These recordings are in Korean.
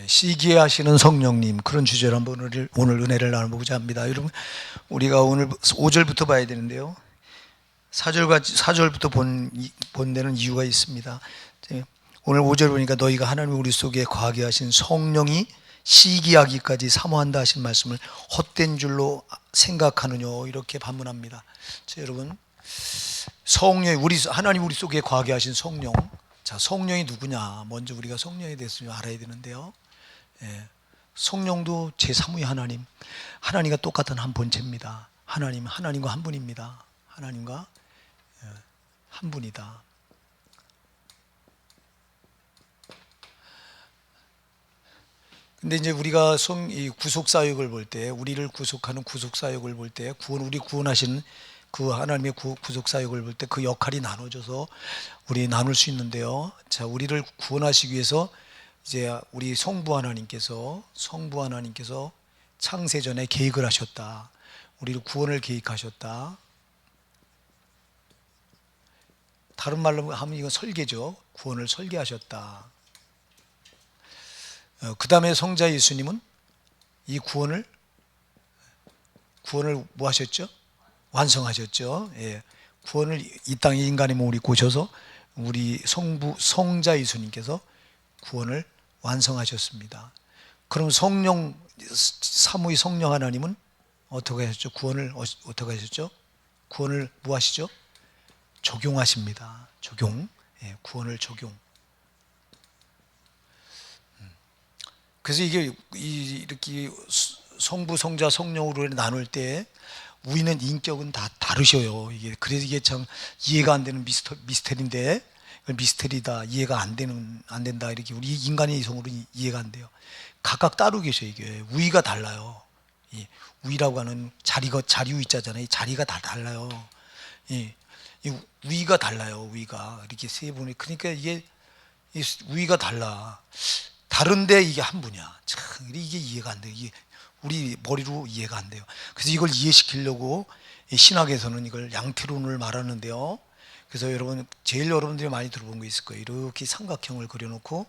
시기에 하시는 성령님, 그런 주제로 한번 오늘 은혜를 나눠보고자 합니다. 여러분, 우리가 오늘 5절부터 봐야 되는데요, 4절부터 본 데는 이유가 있습니다. 오늘 5절 보니까 너희가 하나님 우리 속에 거하게 하신 성령이 시기하기까지 사모한다 하신 말씀을 헛된 줄로 생각하느냐, 이렇게 반문합니다. 여러분, 성령이 하나님 우리 속에 거하게 하신 성령, 자, 성령이 누구냐? 먼저 우리가 성령에 대해서 좀 알아야 되는데요. 성령도 제3의 하나님과 똑같은 한 본체입니다. 하나님과 한 분입니다. 하나님과 한 분이다. 근데 이제 우리가 이 구속 사역을 볼 때, 우리를 구속하는 구속 사역을 볼 때, 우리 구원하신 그 하나님의 구속 사역을 볼 때 그 역할이 나눠져서 우리 나눌 수 있는데요. 자, 우리를 구원하시기 위해서 이제 우리 성부 하나님께서 창세 전에 계획을 하셨다. 우리를 구원을 계획하셨다. 다른 말로 하면 이건 설계죠. 구원을 설계하셨다. 그 다음에 성자 예수님은 이 구원을 뭐 하셨죠? 완성하셨죠. 구원을 이 땅에 인간의 몸을 입고 오셔서 우리 성자 예수님께서 구원을 완성하셨습니다. 그럼 삼위 성령 하나님은 어떻게 하셨죠? 구원을 어떻게 하셨죠? 구원을 뭐 하시죠? 적용하십니다. 구원을 적용. 그래서 이게 이렇게 성부, 성자, 성령으로 나눌 때 우리는 인격은 다 다르셔요. 그래서 이게 참 이해가 안 되는 미스터리인데, 미스터리다, 이해가 안 된다, 이렇게 우리 인간의 이성으로 이해가 안 돼요. 각각 따로 계셔요. 이게 우위가 달라요. 우위라고 하는 자리우 있잖아요. 자리가 다 달라요. 이 우위가 달라요. 우위가 이렇게 세 분이, 그러니까 이게 우위가 다른데 이게 한 분이야. 참 이게 이해가 안 돼요. 이게 우리 머리로 이해가 안 돼요. 그래서 이걸 이해시키려고 신학에서는 이걸 양태론을 말하는데요. 그래서 제일 여러분들이 많이 들어본 거 있을 거예요. 이렇게 삼각형을 그려놓고,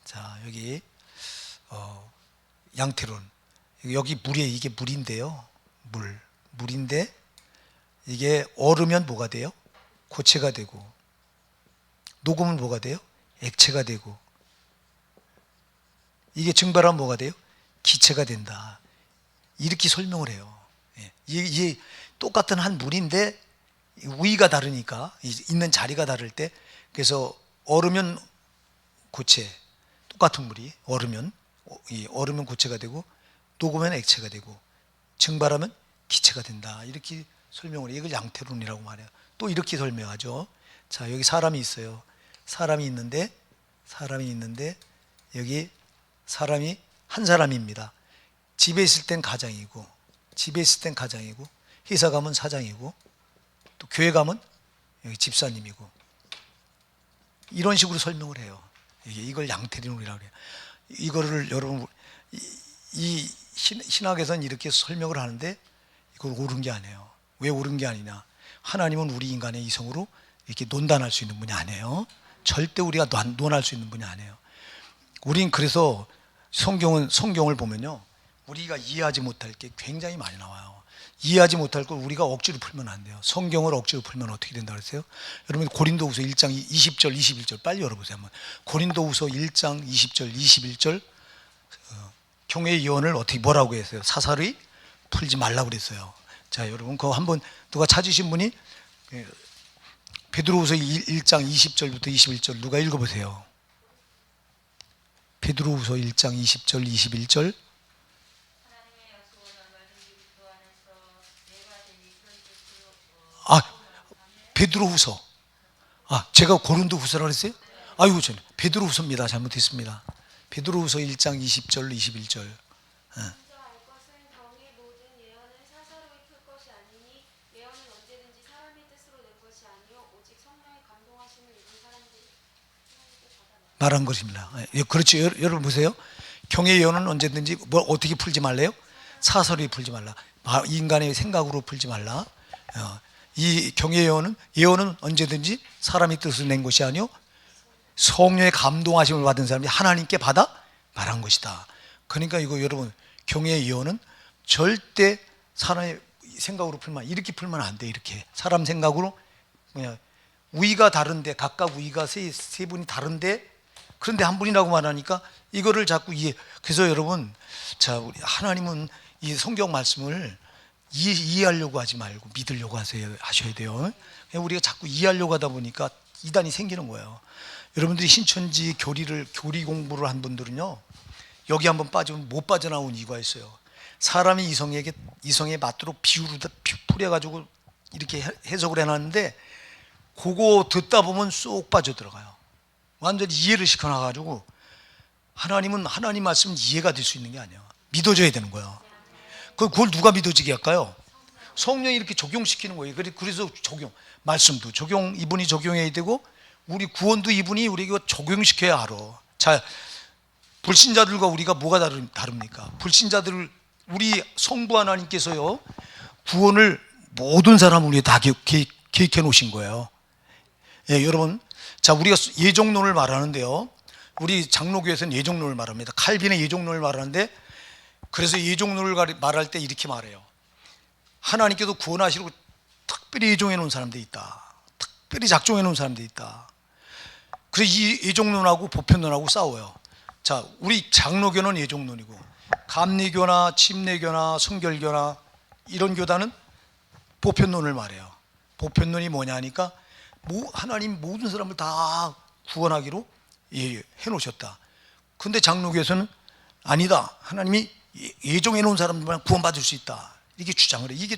자, 여기 양태론, 여기 이게 물인데요. 물인데 이게 얼으면 뭐가 돼요? 고체가 되고, 녹으면 뭐가 돼요? 액체가 되고, 이게 증발하면 뭐가 돼요? 기체가 된다. 이렇게 설명을 해요. 이게 똑같은 한 물인데 위가 다르니까, 있는 자리가 다를 때, 그래서 얼으면 고체, 똑같은 물이 얼으면 고체가 되고, 녹으면 액체가 되고, 증발하면 기체가 된다. 이렇게 설명을 해요. 이걸 양태론이라고 말해요. 또 이렇게 설명하죠. 자, 여기 사람이 있어요. 사람이 있는데 여기 사람이 한 사람입니다. 집에 있을 땐 가장이고, 회사 가면 사장이고, 또 교회 가면 여기 집사님이고, 이런 식으로 설명을 해요. 이걸 양태론이라고 그래요. 이거를 여러분, 이 신학에서는 이렇게 설명을 하는데 이걸 옳은 게 아니에요. 왜 옳은 게 아니냐? 하나님은 우리 인간의 이성으로 이렇게 논단할 수 있는 분이 아니에요. 절대 우리가 논할 수 있는 분이 아니에요. 우린 그래서 성경을 보면요, 우리가 이해하지 못할 게 굉장히 많이 나와요. 이해하지 못할 걸 우리가 억지로 풀면 안 돼요. 성경을 억지로 풀면 어떻게 된다 그랬어요? 여러분, 고린도후서 1장 20절 21절 빨리 열어보세요. 한번. 고린도후서 1장 20절 21절, 경외의 예언을 뭐라고 했어요? 사사리 풀지 말라고 그랬어요. 자, 여러분, 그거 한번 누가 찾으신 분이 베드로후서 1장 20절부터 21절 누가 읽어보세요. 베드로후서 1장 20절 21절. 베드로후서. 제가 고린도후서라고 했어요? 아이고, 저는 베드로후서입니다. 잘못했습니다. 베드로후서 1장 20절 21절. 말한 것입니다. 그렇죠. 여러분 보세요. 경외의 예언은 언제든지 어떻게 풀지 말래요? 사설이 풀지 말라. 인간의 생각으로 풀지 말라. 이 경외의 예언은 언제든지 사람이 뜻을 낸 것이 아니요 성령의 감동하심을 받은 사람이 하나님께 받아 말한 것이다. 그러니까 이거 여러분, 경외의 이혼은 절대 사람의 생각으로 풀면, 이렇게 풀면 안 돼. 이렇게 사람 생각으로 그냥 우위가 다른데, 각각 우위가 세 분이 다른데, 그런데 한 분이라고 말하니까 이거를 자꾸 그래서 여러분, 자, 우리 하나님은 이 성경 말씀을 이해하려고 하지 말고 믿으려고 하셔야 돼요. 우리가 자꾸 이해하려고 하다 보니까 이단이 생기는 거예요. 여러분들이 신천지 교리 공부를 한 분들은요, 여기 한번 빠지면 못 빠져나온 이유가 있어요. 사람이 이성에 맞도록 비유를 풀어가지고 이렇게 해석을 해놨는데, 그거 듣다 보면 쏙 빠져들어가요. 완전히 이해를 시켜놔가지고, 하나님은 하나님 말씀은 이해가 될 수 있는 게 아니에요. 믿어줘야 되는 거예요. 그걸 누가 믿어지게 할까요? 성령이 이렇게 적용시키는 거예요. 그래서 말씀도 이분이 적용해야 되고, 우리 구원도 이분이 우리가 적용시켜야 알아. 자, 불신자들과 우리가 뭐가 다릅니까? 불신자들을 우리 성부 하나님께서요, 구원을 모든 사람을 위해 다 계획해 놓으신 거예요. 예, 여러분, 자, 우리가 예정론을 말하는데요, 우리 장로교에서는 예정론을 말합니다. 칼빈의 예정론을 말하는데, 그래서 예정론을 말할 때 이렇게 말해요. 하나님께서 구원하시려고 특별히 예정해 놓은 사람들이 있다. 특별히 작정해 놓은 사람들이 있다. 그래서 이 예정론하고 보편론하고 싸워요. 자, 우리 장로교는 예정론이고, 감리교나 침례교나 성결교나 이런 교단은 보편론을 말해요. 보편론이 뭐냐 하니까, 하나님 모든 사람을 다 구원하기로 해놓으셨다. 근데 장로교에서는 아니다. 하나님이 예정해 놓은 사람들만 구원받을 수 있다. 이렇게 주장을 해요. 이게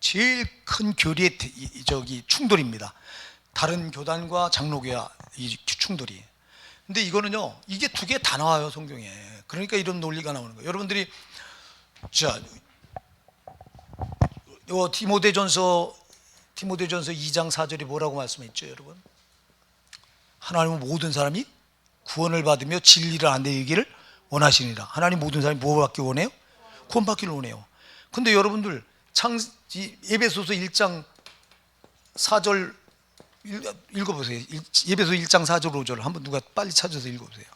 제일 큰 교리의 충돌입니다. 다른 교단과 장로교의 이 충돌이. 근데 이거는요, 이게 두 개 다 나와요, 성경에. 그러니까 이런 논리가 나오는 거예요. 여러분들이, 자, 디모데전서 2장 4절이 뭐라고 말씀했죠, 여러분? 하나님은 모든 사람이 구원을 받으며 진리를 안되기를 원하시니라. 하나님 모든 사람이 뭐 받기 원해요? 구원 받기를 원해요. 근데 여러분들 에베소서 1장 4절 읽어보세요. 에베소 1장 4절 5절 한번 누가 빨리 찾아서 읽어보세요.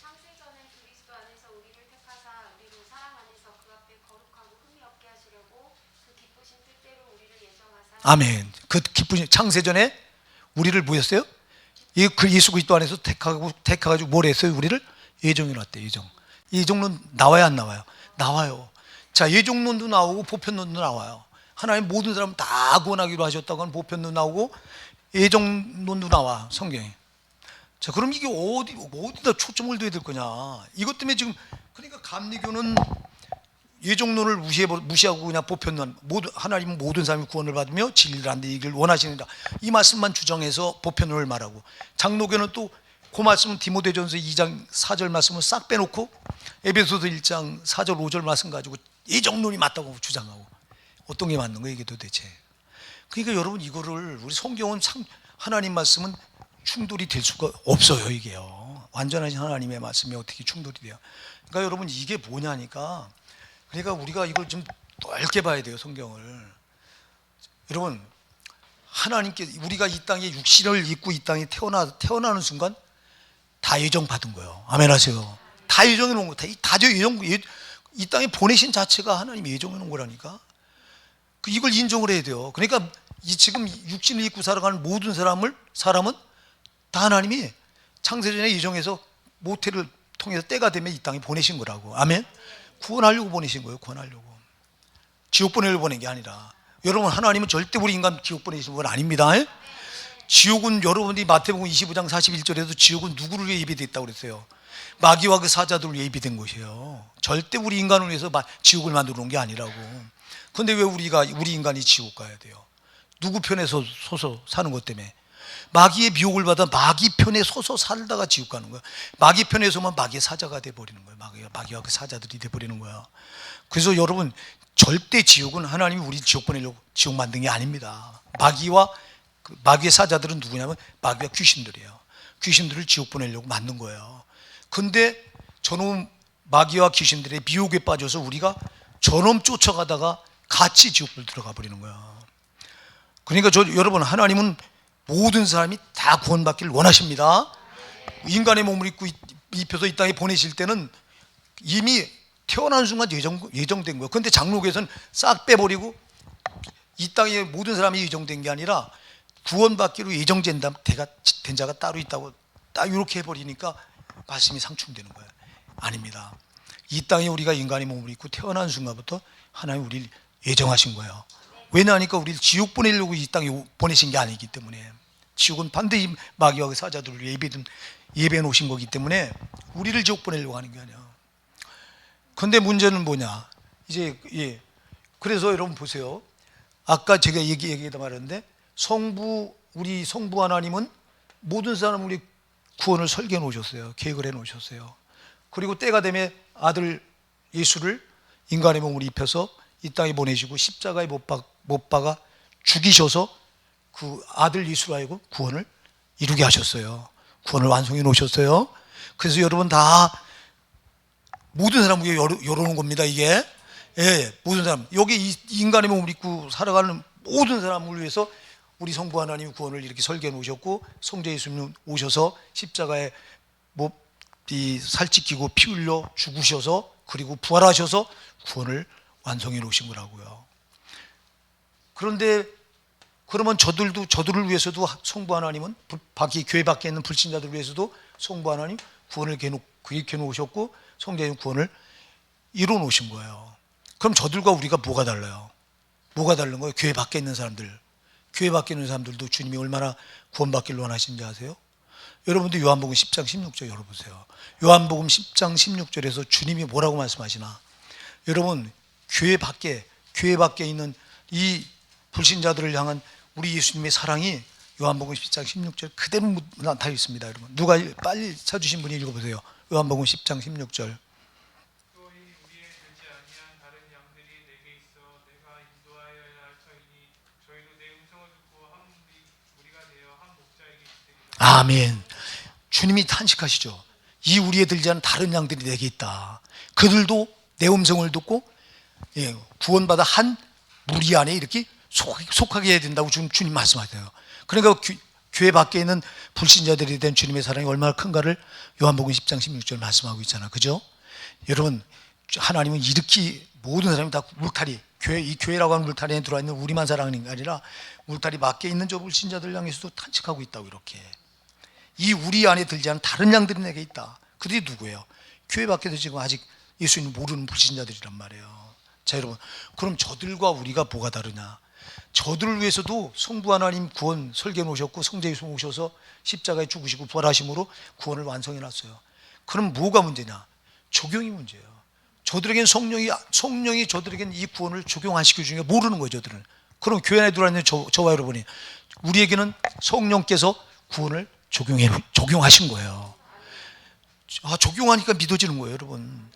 창세전에 그리스도 안에서 우리를 택하사 우리로 사랑 안에서 그 앞에 거룩하고 흠이 없게 하시려고 그 기쁘신 뜻대로 우리를 예정하사. 아멘. 그 기쁘신 창세전에 우리를 뭐였어요? 예수 그리스도 안에서 택하가지고 뭘 했어요? 우리를 예정해 놨대. 예정론 나와야 안 나와요? 나와요. 자, 예정론도 나오고 보편론도 나와요. 하나님 모든 사람 다 구원하기로 하셨다고 하는 보편도 나오고 예정론도 나와, 성경에. 자, 그럼 이게 어디다 초점을 둬야 될 거냐? 이것 때문에 지금, 그러니까 감리교는 예정론을 무시하고 그냥 보편론, 하나님은 모든 사람이 구원을 받으며 진리를 안되기를 원하시는다, 이 말씀만 주장해서 보편론을 말하고, 장로교는 또 그 말씀은 디모데전서 2장 4절 말씀을 싹 빼놓고 에베소서 1장 4절 5절 말씀 가지고 예정론이 맞다고 주장하고, 어떤 게 맞는 거예요, 이게 도대체? 그러니까 여러분, 이거를 우리 성경은 하나님 말씀은 충돌이 될 수가 없어요, 이게요. 완전하신 하나님의 말씀이 어떻게 충돌이 돼요? 그러니까 여러분, 이게 뭐냐니까, 그러니까 우리가 이걸 좀 넓게 봐야 돼요, 성경을. 여러분, 하나님께 우리가 이 땅에 육신을 입고 이 땅에 태어나는 순간 다 예정 받은 거예요. 아멘 하세요. 다 예정해 놓은 거, 이 땅에 보내신 자체가 하나님 예정해 놓은 거라니까. 이걸 인정을 해야 돼요. 그러니까 지금 육신을 입고 살아가는 모든 사람은 다 하나님이 창세전에 예정해서 모태를 통해서 때가 되면 이 땅에 보내신 거라고. 아멘. 구원하려고 보내신 거예요. 구원하려고. 지옥 보내려고 보낸 게 아니라. 여러분, 하나님은 절대 우리 인간 지옥 보내신 분 아닙니다. 지옥은, 여러분들이 마태복음 25장 41절에도 지옥은 누구를 위해 예비됐다고 그랬어요? 마귀와 그 사자들을 위해 예비된 것이에요. 절대 우리 인간을 위해서 지옥을 만들어 놓은 게 아니라고. 근데 왜 우리 인간이 지옥 가야 돼요? 누구 편에 서서 사는 것 때문에? 마귀의 미혹을 받아 마귀 편에 서서 살다가 지옥 가는 거야. 마귀 편에 서면 마귀의 사자가 돼버리는 거예요. 마귀와 그 사자들이 돼버리는 거야. 그래서 여러분, 절대 지옥은 하나님이 우리 지옥 보내려고 지옥 만든 게 아닙니다. 마귀의 사자들은 누구냐면 마귀와 귀신들이에요. 귀신들을 지옥 보내려고 만든 거예요. 근데 저놈 마귀와 귀신들의 미혹에 빠져서 우리가 저놈 쫓아가다가 같이 지옥불 들어가 버리는 거야. 그러니까 여러분, 하나님은 모든 사람이 다 구원받기를 원하십니다. 인간의 몸을 입혀서 이 땅에 보내실 때는 이미 태어난 순간 예정된 거예요. 그런데 장로교에서는 싹 빼버리고 이 땅에 모든 사람이 예정된 게 아니라 구원받기로 예정된 자가 따로 있다고 딱 이렇게 해버리니까 말씀이 상충되는 거예요. 아닙니다. 이 땅에 우리가 인간의 몸을 입고 태어난 순간부터 하나님 우리를 예정하신 거예요. 왜냐하니까 우리를 지옥 보내려고 이 땅에 보내신 게 아니기 때문에, 지옥은 반드시 마귀와 그 사자들을 예배해 놓으신 거기 때문에 우리를 지옥 보내려고 하는 게 아니야. 그런데 문제는 뭐냐? 그래서 여러분 보세요. 아까 제가 얘기하다 말했는데 우리 성부 하나님은 모든 사람 우리 구원을 설계해 놓으셨어요. 계획을 해 놓으셨어요. 그리고 때가 되면 아들 예수를 인간의 몸을 입혀서 이 땅에 보내시고 십자가에 못 박아 죽이셔서 그 아들 예수로 하여금 구원을 이루게 하셨어요. 구원을 완성해 놓으셨어요. 그래서 여러분 다 모든 사람 위해 열어놓은 겁니다. 이게 모든 사람, 여기 인간의 몸을 입고 살아가는 모든 사람을 위해서 우리 성부 하나님이 구원을 이렇게 설계해 놓으셨고, 성자 예수님 오셔서 십자가에 살찌키고 피 흘려 죽으셔서 그리고 부활하셔서 구원을 완성해 놓으신 거라고요. 그런데 그러면 저들을 위해서도 성부 하나님은 교회 밖에 있는 불신자들을 위해서도 성부 하나님 구원을 계획해 놓으셨고 성자의 구원을 이루어 놓으신 거예요. 그럼 저들과 우리가 뭐가 달라요? 뭐가 다른 거예요? 교회 밖에 있는 사람들도 주님이 얼마나 구원받기를 원하시는지 아세요? 여러분도 요한복음 10장 16절 열어보세요. 요한복음 10장 16절에서 주님이 뭐라고 말씀하시나? 여러분, 교회 밖에 있는 이 불신자들을 향한 우리 예수님의 사랑이 요한복음 10장 16절 그대로 나타나 있습니다. 여러분, 누가 빨리 찾으신 분이 읽어보세요. 요한복음 10장 16절. 아멘. 주님이 탄식하시죠. 이 우리에 들지 않은 다른 양들이 내게 있다. 그들도 내 음성을 듣고 구원받아 한 무리 안에 이렇게 속하게 해야 된다고 주님 말씀하세요. 그러니까 교회 밖에 있는 불신자들에 대한 주님의 사랑이 얼마나 큰가를 요한복음 10장 16절 말씀하고 있잖아. 그죠? 여러분, 하나님은 이렇게 모든 사람이 다 울타리, 이 교회라고 하는 울타리에 들어와 있는 우리만 사랑하는 게 아니라 울타리 밖에 있는 저 불신자들 향해서도 탄식하고 있다고. 이렇게 이 우리 안에 들지 않은 다른 양들이 내게 있다. 그들이 누구예요? 교회 밖에도 지금 아직 예수님 모르는 불신자들이란 말이에요. 자, 여러분, 그럼 저들과 우리가 뭐가 다르냐? 저들을 위해서도 성부 하나님 구원 설계해 놓으셨고 성자 예수 오셔서 십자가에 죽으시고 부활하심으로 구원을 완성해 놨어요. 그럼 뭐가 문제냐? 적용이 문제예요. 저들에겐 성령이 저들에겐 이 구원을 적용 안 시켜주니까 모르는 거예요. 저들은. 그럼 교회 안에 들어있는 저와 여러분이, 우리에게는 성령께서 구원을 적용하신 거예요. 적용하니까 믿어지는 거예요. 여러분,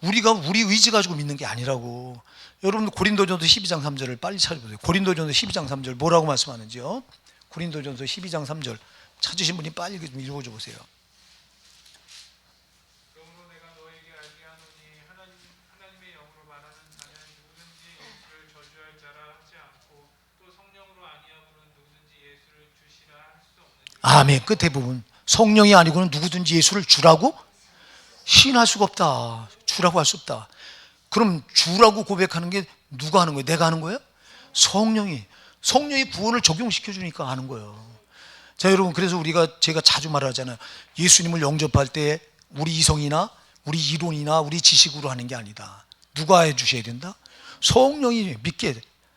우리가 우리 의지 가지고 믿는 게 아니라고. 여러분, 고린도전서 12장 3절을 빨리 찾아보세요. 고린도전서 12장 3절 뭐라고 말씀하는지요? 고린도전서 12장 3절 찾으신 분이 빨리 좀 읽어줘 보세요. 그러므로 내가 너에게 알게 하노니 하나님의 영으로 말하는 자는 누구든지 예수를 저주할 자라 하지 않고 또 성령으로 아니하고는 누구든지 예수를 주시라 할 수 없느니라. 아멘. 끝에 부분, 성령이 아니고는 누구든지 예수를 주라고 시인할 수가 없다. 주라고 할 수 없다. 그럼 주라고 고백하는 게 누가 하는 거예요? 내가 하는 거예요? 성령이 구원을 적용시켜 주니까 하는 거예요. 자, 여러분, 그래서 제가 자주 말하잖아요. 예수님을 영접할 때 우리 이성이나 우리 이론이나 우리 지식으로 하는 게 아니다. 누가 해 주셔야 된다? 성령이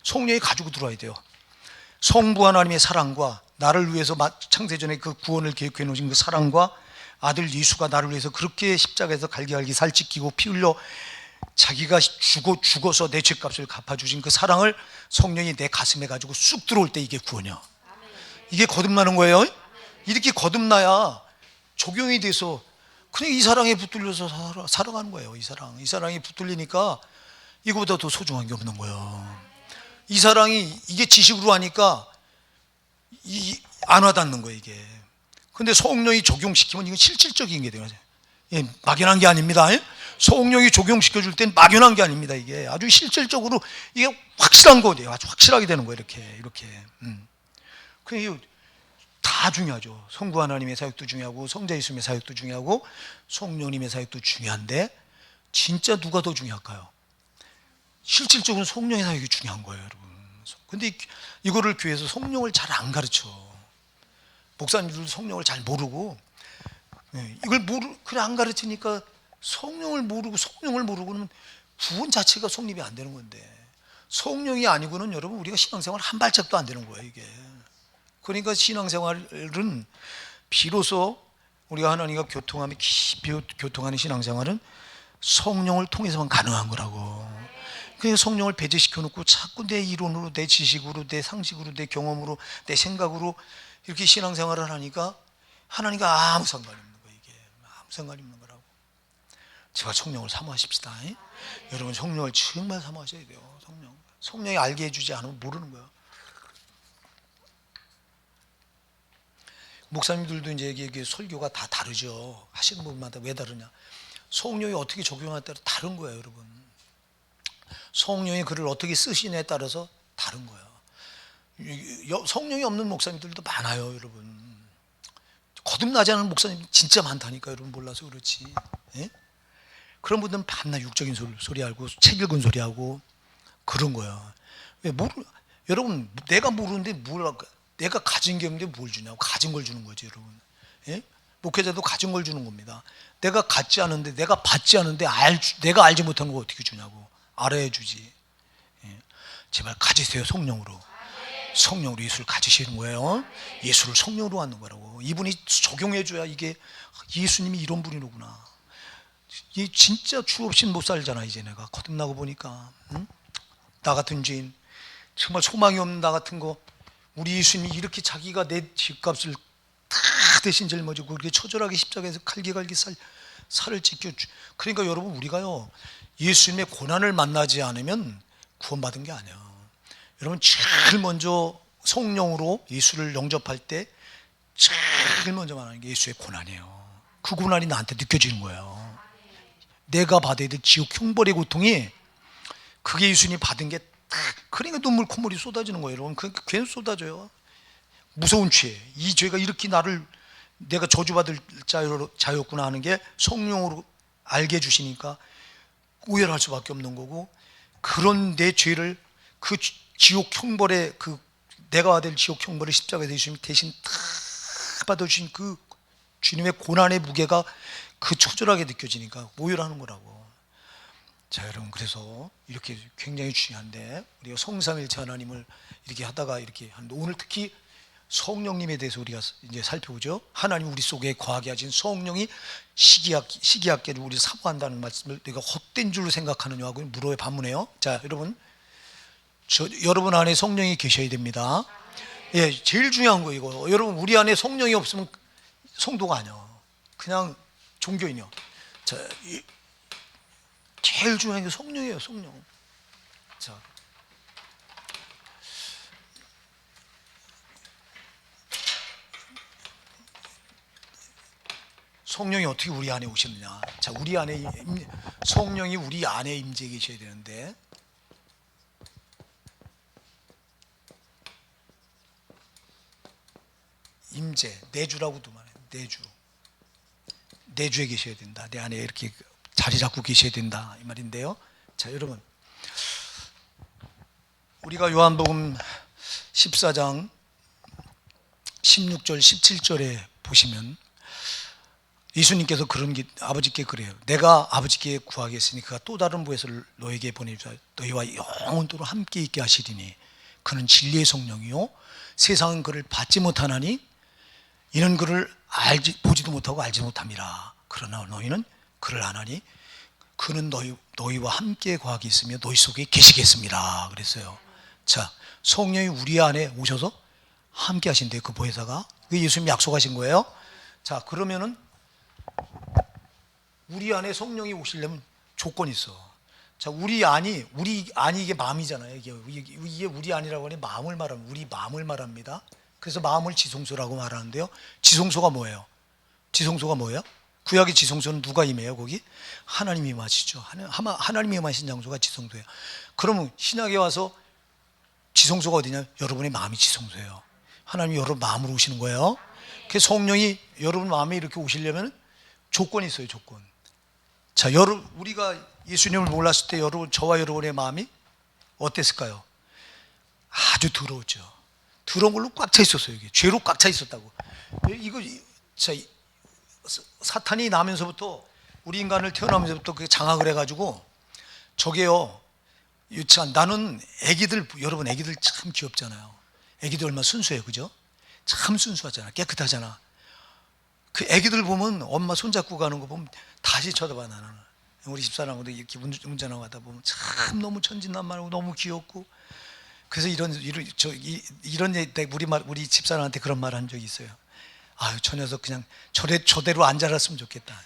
성령이 가지고 들어와야 돼요. 성부 하나님의 사랑과 나를 위해서 창세전에 그 구원을 계획해 놓으신 그 사랑과 아들 예수가 나를 위해서 그렇게 십자가에서 갈기갈기 살찌키고 피 흘려 자기가 죽어서 내 죄값을 갚아주신 그 사랑을 성령이 내 가슴에 가지고 쑥 들어올 때 이게 구원이야. 이게 거듭나는 거예요. 이렇게 거듭나야 적용이 돼서 그냥 이 사랑에 붙들려서 살아가는 거예요. 이 사랑이 붙들리니까 이거보다 더 소중한 게 없는 거예요. 이 사랑이, 이게 지식으로 하니까 안 와닿는 거예요, 이게. 근데 성령이 적용시키면 이건 실질적인 게 돼요. 막연한 게 아닙니다. 성령이 적용시켜 줄 땐 막연한 게 아닙니다. 이게 아주 실질적으로 이게 확실한 거예요. 아주 확실하게 되는 거예요. 이렇게. 다 중요하죠. 성부 하나님의 사역도 중요하고 성자 예수님의 사역도 중요하고 성령님의 사역도 중요한데 진짜 누가 더 중요할까요? 실질적으로 성령의 사역이 중요한 거예요, 여러분. 근데 이거를 교회에서 성령을 잘 안 가르쳐. 목사님들도 성령을 잘 모르고, 이걸 그래 안 가르치니까 성령을 모르고 그러면 구원 자체가 성립이 안 되는 건데, 성령이 아니고는 여러분 우리가 신앙생활 한 발짝도 안 되는 거예요, 이게. 그러니까 신앙생활은 비로소 우리가 하나님과 깊이 교통하는 신앙생활은 성령을 통해서만 가능한 거라고. 그냥 성령을 배제시켜 놓고 자꾸 내 이론으로, 내 지식으로, 내 상식으로, 내 경험으로, 내 생각으로 이렇게 신앙생활을 하니까 하나님과 아무 상관이 없는 거예요. 이게 아무 상관이 없는 거라고. 제가 성령을 사모하십시다. 여러분 성령을 정말 사모하셔야 돼요. 성령이 알게 해주지 않으면 모르는 거예요. 목사님들도 이제 이게 설교가 다 다르죠. 하시는 분마다 왜 다르냐? 성령이 어떻게 적용하냐에 따라 다른 거예요, 여러분. 성령이 그를 어떻게 쓰시냐에 따라서 다른 거예요. 성령이 없는 목사님들도 많아요, 여러분. 거듭나지 않은 목사님 진짜 많다니까, 여러분. 몰라서 그렇지. 예? 그런 분들은 밤낮 육적인 소리 알고 책 읽은 소리 하고 그런 거야. 왜 여러분, 내가 모르는데 내가 가진 게 없는데 뭘 주냐고. 가진 걸 주는 거지, 여러분. 예? 목회자도 가진 걸 주는 겁니다. 내가 갖지 않은데, 내가 받지 않은데 내가 알지 못하는 거 어떻게 주냐고. 알아야 주지. 예. 제발 가지세요, 성령으로. 성령으로 예수를 가지시는 거예요. 예수를 성령으로 갖는 거라고. 이분이 적용해 줘야 이게 예수님이 이런 분이로구나. 이 진짜 주 없이는 못 살잖아. 이제 내가 거듭나고 보니까. 응? 나 같은 죄인, 정말 소망이 없는 나 같은 거, 우리 예수님이 이렇게 자기가 내 집값을 다 대신 짊어지고 그렇게 처절하게 십자가에서 갈기갈기 살을 찢겨. 그러니까 여러분, 우리가요 예수님의 고난을 만나지 않으면 구원받은 게 아니야. 여러분, 제일 먼저 성령으로 예수를 영접할 때 제일 먼저 말하는 게 예수의 고난이에요. 그 고난이 나한테 느껴지는 거예요. 내가 받아야 될 지옥 형벌의 고통이, 그게 예수님이 받은 게 딱, 그러니까 눈물 콧물이 쏟아지는 거예요, 여러분. 그러니까 괜히 쏟아져요. 무서운 죄, 이 죄가 이렇게 내가 저주받을 자였구나 하는 게 성령으로 알게 해주시니까 오열할 수밖에 없는 거고, 그런 내 죄를 그 지옥 형벌의 내가 받을 지옥 형벌의 십자가에 예수님이 대신 다 받아주신 그 주님의 고난의 무게가 그 처절하게 느껴지니까 오열하는 거라고. 자, 여러분, 그래서 이렇게 굉장히 중요한데, 우리가 성삼일체 하나님을 이렇게 하다가 이렇게 하는데, 오늘 특히 성령님에 대해서 우리가 이제 살펴보죠. 하나님 우리 속에 거하게 하신 성령이 시기학계를 우리 사모한다는 말씀을 내가 헛된 줄로 생각하느냐 하고 물어요, 반문해요. 자, 여러분 안에 성령이 계셔야 됩니다. 예, 제일 중요한 거 이거. 여러분, 우리 안에 성령이 없으면 성도가 아니야. 그냥 종교인이야. 자, 제일 중요한 게 성령이에요, 성령. 자, 성령이 어떻게 우리 안에 오셨느냐? 자, 성령이 우리 안에 임재해 계셔야 되는데, 임재, 내주라고도 말해요. 내주에 계셔야 된다. 내 안에 이렇게 자리 잡고 계셔야 된다, 이 말인데요. 자, 여러분, 우리가 요한복음 14장 16절 17절에 보시면 예수님께서 그런 게 아버지께 그래요. 내가 아버지께 구하겠으니 그가 또 다른 보혜사를 너에게 보내주사 너희와 영원토록 함께 있게 하시리니 그는 진리의 성령이요 세상은 그를 받지 못하나니 이는 그를 보지도 못하고 알지 못함이라. 그러나 너희는 그를 아나니 그는 너희와 함께 거하게 있으며 너희 속에 계시겠습니다. 그랬어요. 자, 성령이 우리 안에 오셔서 함께 하신대요. 그 보혜사가. 그게 예수님이 약속하신 거예요. 자, 그러면은 우리 안에 성령이 오시려면 조건이 있어. 자, 우리 안이 이게 마음이잖아요. 이게 우리 안이라고 하니 마음을 말합니다. 우리 마음을 말합니다. 그래서 마음을 지성소라고 말하는데요. 지성소가 뭐예요? 구약의 지성소는 누가 임해요? 거기 하나님이 임하시죠. 하나님이 임하신 장소가 지성소예요. 그러면 신약에 와서 지성소가 어디냐? 여러분의 마음이 지성소예요. 하나님이 여러분 마음으로 오시는 거예요. 그 성령이 여러분 마음에 이렇게 오시려면 조건이 있어요, 조건. 자, 여러분, 우리가 예수님을 몰랐을 때 여러분, 저와 여러분의 마음이 어땠을까요? 아주 더러웠죠. 더러운 걸로 꽉 차 있었어요. 이게 죄로 꽉 차 있었다고. 이거 자, 사탄이 나면서부터 우리 인간을 태어나면서부터 그게 장악을 해가지고 저게요. 참 나는 애기들, 여러분 애기들 참 귀엽잖아요. 애기들 얼마나 순수해요, 그죠? 참 순수하잖아, 깨끗하잖아. 그 애기들 보면 엄마 손잡고 가는 거 보면 다시 쳐다봐. 나는 우리 집사람하고도 이렇게 운전하고 가다 보면 참 너무 천진난만하고 너무 귀엽고. 그래서 우리 집사람한테 그런 말 한 적이 있어요. 아유, 저 녀석 그냥 저대로 안 자랐으면 좋겠다.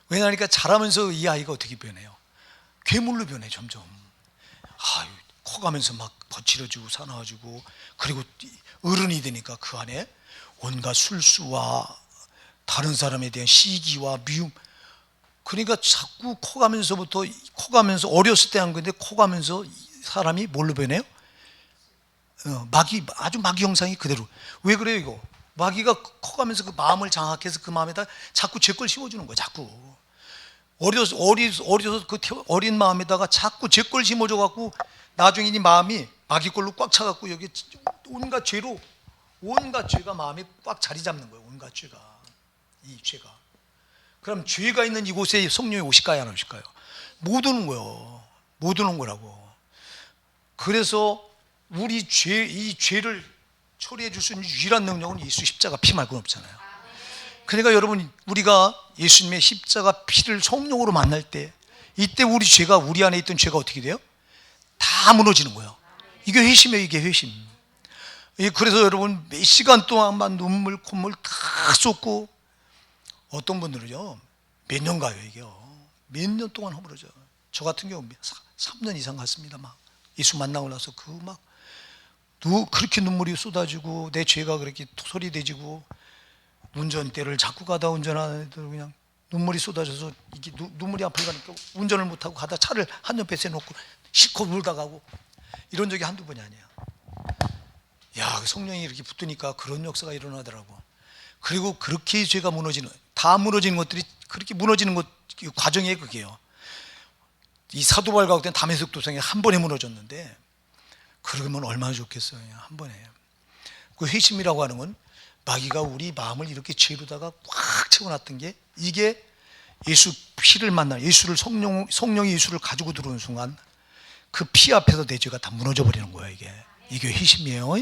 왜냐하니까 자라면서 이 아이가 어떻게 변해요? 괴물로 변해, 점점. 아유, 커가면서 막 거칠어지고 사나워지고, 그리고 어른이 되니까 그 안에 온갖 술수와 다른 사람에 대한 시기와 미움. 그러니까 자꾸 커가면서 어렸을 때 한 건데 커가면서 사람이 뭘로 변해요? 아주 마귀 형상이 그대로. 왜 그래요, 이거? 마귀가 커가면서 그 마음을 장악해서 그 마음에다 자꾸 죄 걸 심어주는 거야, 자꾸. 어려서 그 어린 마음에다가 자꾸 죄 걸 심어줘 갖고 나중에 이 마음이 마귀 걸로 꽉 차갖고 여기 온갖 죄가 마음에 꽉 자리 잡는 거예요. 온갖 죄가. 이 죄가. 그럼 죄가 있는 이곳에 성령이 오실까요, 안 오실까요? 못 오는 거예요. 못 오는 거라고. 그래서 이 죄를 처리해 줄 수 있는 유일한 능력은 예수 십자가 피 말고는 없잖아요. 그러니까 여러분, 우리가 예수님의 십자가 피를 성령으로 만날 때, 이때 우리 안에 있던 죄가 어떻게 돼요? 다 무너지는 거예요. 이게 회심이에요, 이게 회심. 그래서 여러분, 몇 시간 동안만 눈물, 콧물 다 쏟고, 어떤 분들은요, 몇 년 가요, 이게요. 몇 년 동안 허물어져요. 저 같은 경우 3년 이상 갔습니다. 막 예수 만나고 나서 그렇게 눈물이 쏟아지고, 내 죄가 그렇게 소리대지고, 운전대를 자꾸 가다 운전하는 애들 그냥 눈물이 쏟아져서 이게 눈물이 앞을 가니까 운전을 못하고 가다 차를 한 옆에 세놓고 실컷 울다 가고, 이런 적이 한두 번이 아니에요. 야, 성령이 이렇게 붙으니까 그런 역사가 일어나더라고. 그리고 그렇게 죄가 다 무너지는 것들이 그렇게 무너지는 과정이에요, 그게요. 이 사도바울과 다메섹 도성에 한 번에 무너졌는데, 그러면 얼마나 좋겠어요, 그냥 한 번에. 그 회심이라고 하는 건 마귀가 우리 마음을 이렇게 죄로다가 꽉 채워놨던 게, 이게 예수 피를 성령이 예수를 가지고 들어오는 순간 그 피 앞에서 내 죄가 다 무너져 버리는 거예요. 이게 회심이에요.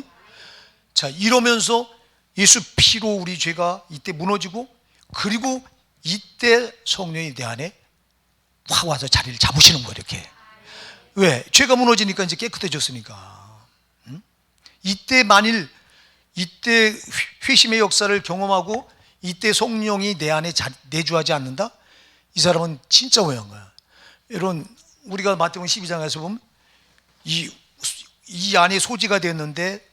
자, 이러면서 예수 피로 우리 죄가 이때 무너지고, 그리고 이때 성령이 내 안에 확 와서 자리를 잡으시는 거예요, 이렇게. 왜? 죄가 무너지니까 이제 깨끗해졌으니까. 이때 회심의 역사를 경험하고 이때 성령이 내 안에 내주하지 않는다? 이 사람은 진짜 오해한 거야. 여러분, 우리가 마태복음 12장에서 보면 이 안에 소지가 됐는데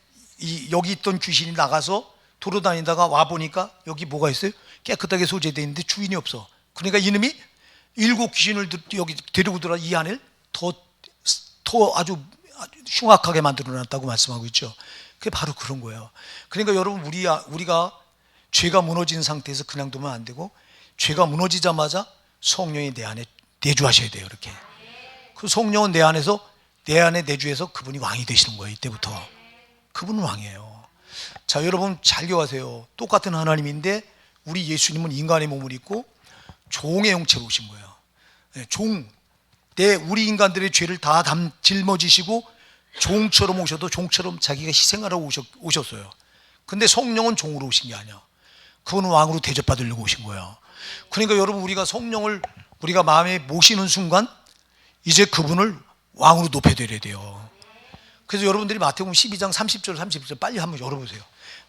여기 있던 귀신이 나가서 돌아다니다가 와보니까 여기 뭐가 있어요? 깨끗하게 소재되어 있는데 주인이 없어. 그러니까 이놈이 7 귀신을 여기 데리고 들어와 이 안을 더 아주 흉악하게 만들어놨다고 말씀하고 있죠. 그게 바로 그런 거예요. 그러니까 여러분, 우리가 죄가 무너진 상태에서 그냥 두면 안 되고, 죄가 무너지자마자 성령이 내 안에 내주하셔야 돼요, 이렇게. 그 성령은 내 안에 내주해서 그분이 왕이 되시는 거예요, 이때부터. 그분은 왕이에요. 자, 여러분 잘 기억하세요. 똑같은 하나님인데 우리 예수님은 인간의 몸을 입고 종의 형체로 오신 거예요. 우리 인간들의 죄를 다 짊어지시고 종처럼 오셔도 종처럼 자기가 희생하러 오셨어요. 근데 성령은 종으로 오신 게 아니야. 그분은 왕으로 대접받으려고 오신 거예요. 그러니까 여러분, 우리가 성령을 우리가 마음에 모시는 순간 이제 그분을 왕으로 높여드려야 돼요. 그래서 여러분들이 마태복음 12장 30절 31절 빨리 한번 열어보세요.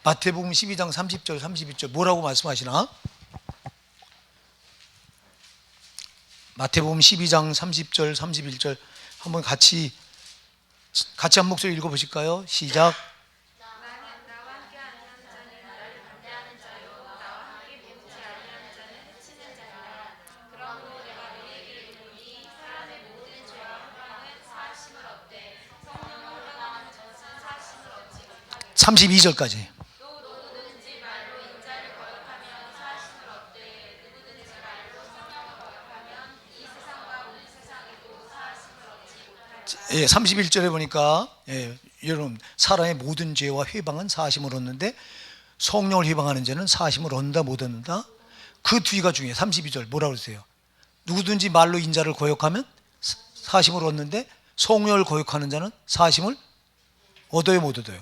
마태복음 12장 30절 31절 뭐라고 말씀하시나? 마태복음 12장 30절 31절 한번 같이 한 목소리 읽어보실까요? 시작. (32절까지) 예, 31절에 보니까 예, 여러분 사람의 모든 죄와 회방은 사심을 얻는데 성령을 회방하는 자는 사심을 얻는다 못 얻는다? 그 뒤가 중요해요. 32절 뭐라고 그러세요? 누구든지 말로 인자를 거역하면 사심을 얻는데 성령을 거역하는 자는 사심을 얻어요 못 얻어요?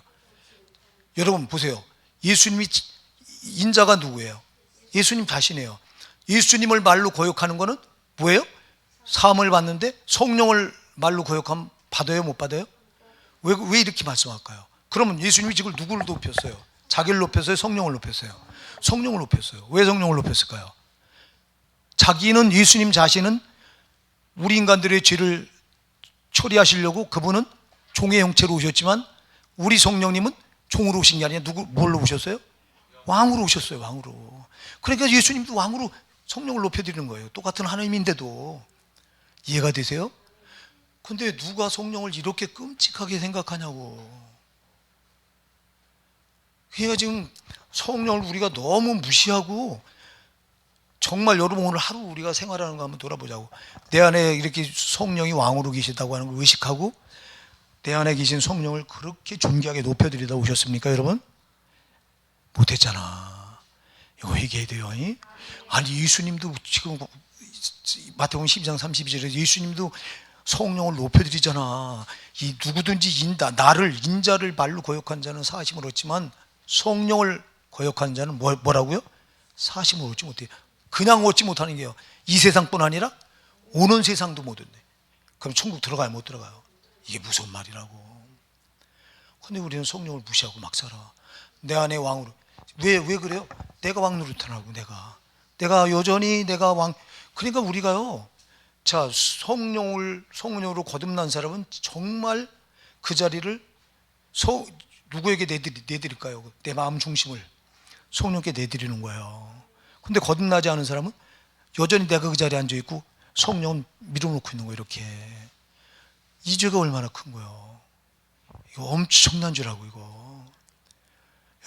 여러분 보세요. 예수님이 인자가 누구예요? 예수님 자신이에요. 예수님을 말로 거역하는 거는 뭐예요? 사함을 받는데 성령을 말로 거역하면 받아요 못 받아요? 왜 이렇게 말씀할까요? 그러면 예수님이 지금 누구를 높였어요? 자기를 높였어요? 성령을 높였어요? 성령을 높였어요. 왜 성령을 높였을까요? 자기는 예수님 자신은 우리 인간들의 죄를 처리하시려고 그분은 종의 형체로 오셨지만 우리 성령님은 종으로 오신 게 아니라 뭘로 오셨어요? 왕으로 오셨어요. 왕으로. 그러니까 예수님도 왕으로 성령을 높여드리는 거예요. 똑같은 하나님인데도. 이해가 되세요? 근데 누가 성령을 이렇게 끔찍하게 생각하냐고. 그러니까 지금 성령을 우리가 너무 무시하고 정말 여러분 오늘 하루 우리가 생활하는 거 한번 돌아보자고. 내 안에 이렇게 성령이 왕으로 계시다고 하는 걸 의식하고 내 안에 계신 성령을 그렇게 존귀하게 높여드리다 오셨습니까 여러분? 못했잖아. 이거 회개해야 돼요. 아니 예수님도 지금 마태복음 12장 32절에 예수님도 성령을 높여드리잖아. 이 누구든지 나를 인자를 말로 거역한 자는 사심을 얻지만 성령을 거역한 자는 뭐라고요? 사심을 얻지 못해요. 그냥 얻지 못하는 게요. 이 세상뿐 아니라 오는 세상도 못 얻네. 그럼 천국 들어가요 못 들어가요? 이게 무서운 말이라고. 근데 우리는 성령을 무시하고 막 살아. 내 안에 왕으로. 왜 그래요? 내가 왕 노릇하라고. 내가 여전히 내가 왕. 그러니까 우리가요, 자, 성령으로 거듭난 사람은 정말 그 자리를 누구에게 내드릴까요? 내 마음 중심을 성령께 내드리는 거예요. 근데 거듭나지 않은 사람은 여전히 내가 그 자리에 앉아있고 성령은 밀어놓고 있는 거예요. 이렇게. 이 죄가 얼마나 큰 거예요. 이거 엄청난 죄라고 이거.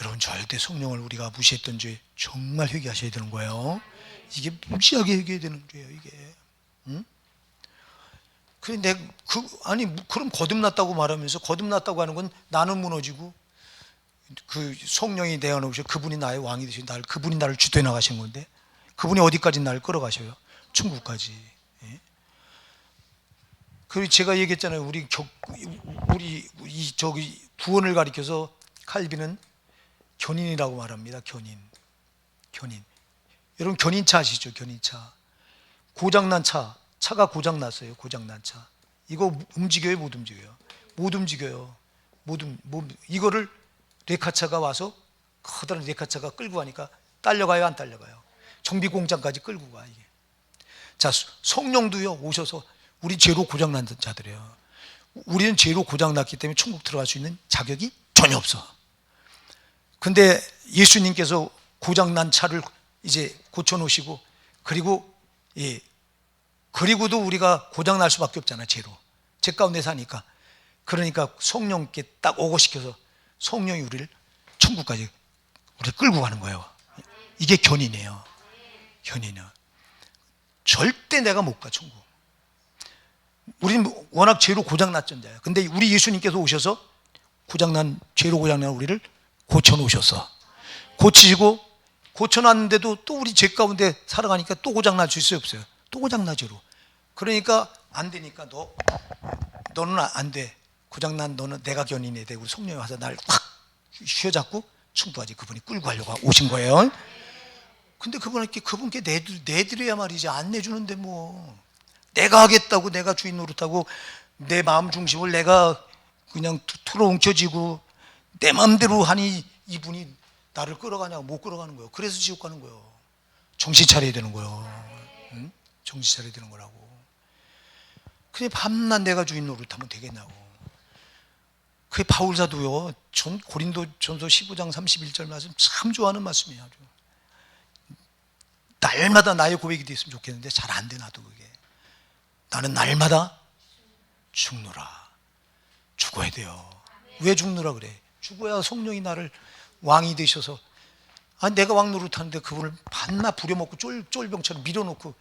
여러분 절대 성령을 우리가 무시했던 죄 정말 회개하셔야 되는 거예요. 이게 무시하게 회개해야 되는 죄예요 이게. 응? 그럼 거듭났다고 말하면서 거듭났다고 하는 건 나는 무너지고 그 성령이 내 안에 오셔 그분이 나의 왕이 되신 그분이 나를 주도해 나가신 건데 그분이 어디까지 나를 끌어가셔요? 천국까지. 예? 그리고 제가 얘기했잖아요. 우리 구원을 가리켜서 칼빈은 견인이라고 말합니다. 견인. 여러분 견인차 아시죠? 견인차. 고장난 차가 고장났어요. 고장난 차. 이거 움직여요? 못 움직여요? 못 움직여요. 이거를 레카차가 와서 커다란 레카차가 끌고 가니까 딸려가요? 안 딸려가요? 정비공장까지 끌고 가 이게. 자, 성령도요 오셔서 우리 죄로 고장난 자들이에요. 우리는 죄로 고장났기 때문에 천국 들어갈 수 있는 자격이 전혀 없어. 근데 예수님께서 고장난 차를 이제 고쳐놓으시고 그리고도 우리가 고장날 수밖에 없잖아. 죄 가운데 사니까. 그러니까 성령께 딱 오고 시켜서 성령이 우리를 천국까지 우리를 끌고 가는 거예요. 이게 견인이에요. 견인이요. 절대 내가 못 가 천국. 우리는 워낙 죄로 고장났던 자예요. 근데 우리 예수님께서 오셔서 죄로 고장난 우리를 고쳐놓으셨어. 고치시고 고쳐놨는데도 또 우리 죄 가운데 살아가니까 또 고장날 수 있어요 없어요? 또 고장나 죄로. 그러니까 안 되니까 너는 안 돼. 고장난 너는 내가 견인해야 돼. 우리 성령이 와서 나를 확 휘어잡고 충분하지 그분이 끌고 가려고 오신 거예요. 근데 그분께 내드려야 말이지. 안 내주는데 뭐 내가 하겠다고 내가 주인 노릇하고 내 마음 중심을 내가 그냥 퉁쳐지고 내 마음대로 하니 이분이 나를 끌어가냐고. 못 끌어가는 거예요. 그래서 지옥 가는 거예요. 정신 차려야 되는 거예요. 응? 정신 차려야 되는 거라고. 그냥 밤낮 내가 주인 노릇하면 되겠냐고. 그게 바울사도요 고린도전서 15장 31절 말씀 참 좋아하는 말씀이에요. 아주. 날마다 나의 고백이 됐으면 좋겠는데 잘 안 돼. 나도 그게. 나는 날마다 죽노라. 죽어야 돼요. 왜 죽노라 그래? 죽어야 성령이 나를 왕이 되셔서. 아니 내가 왕 노릇하는데 그분을 밤낮 부려먹고 쫄병처럼 밀어놓고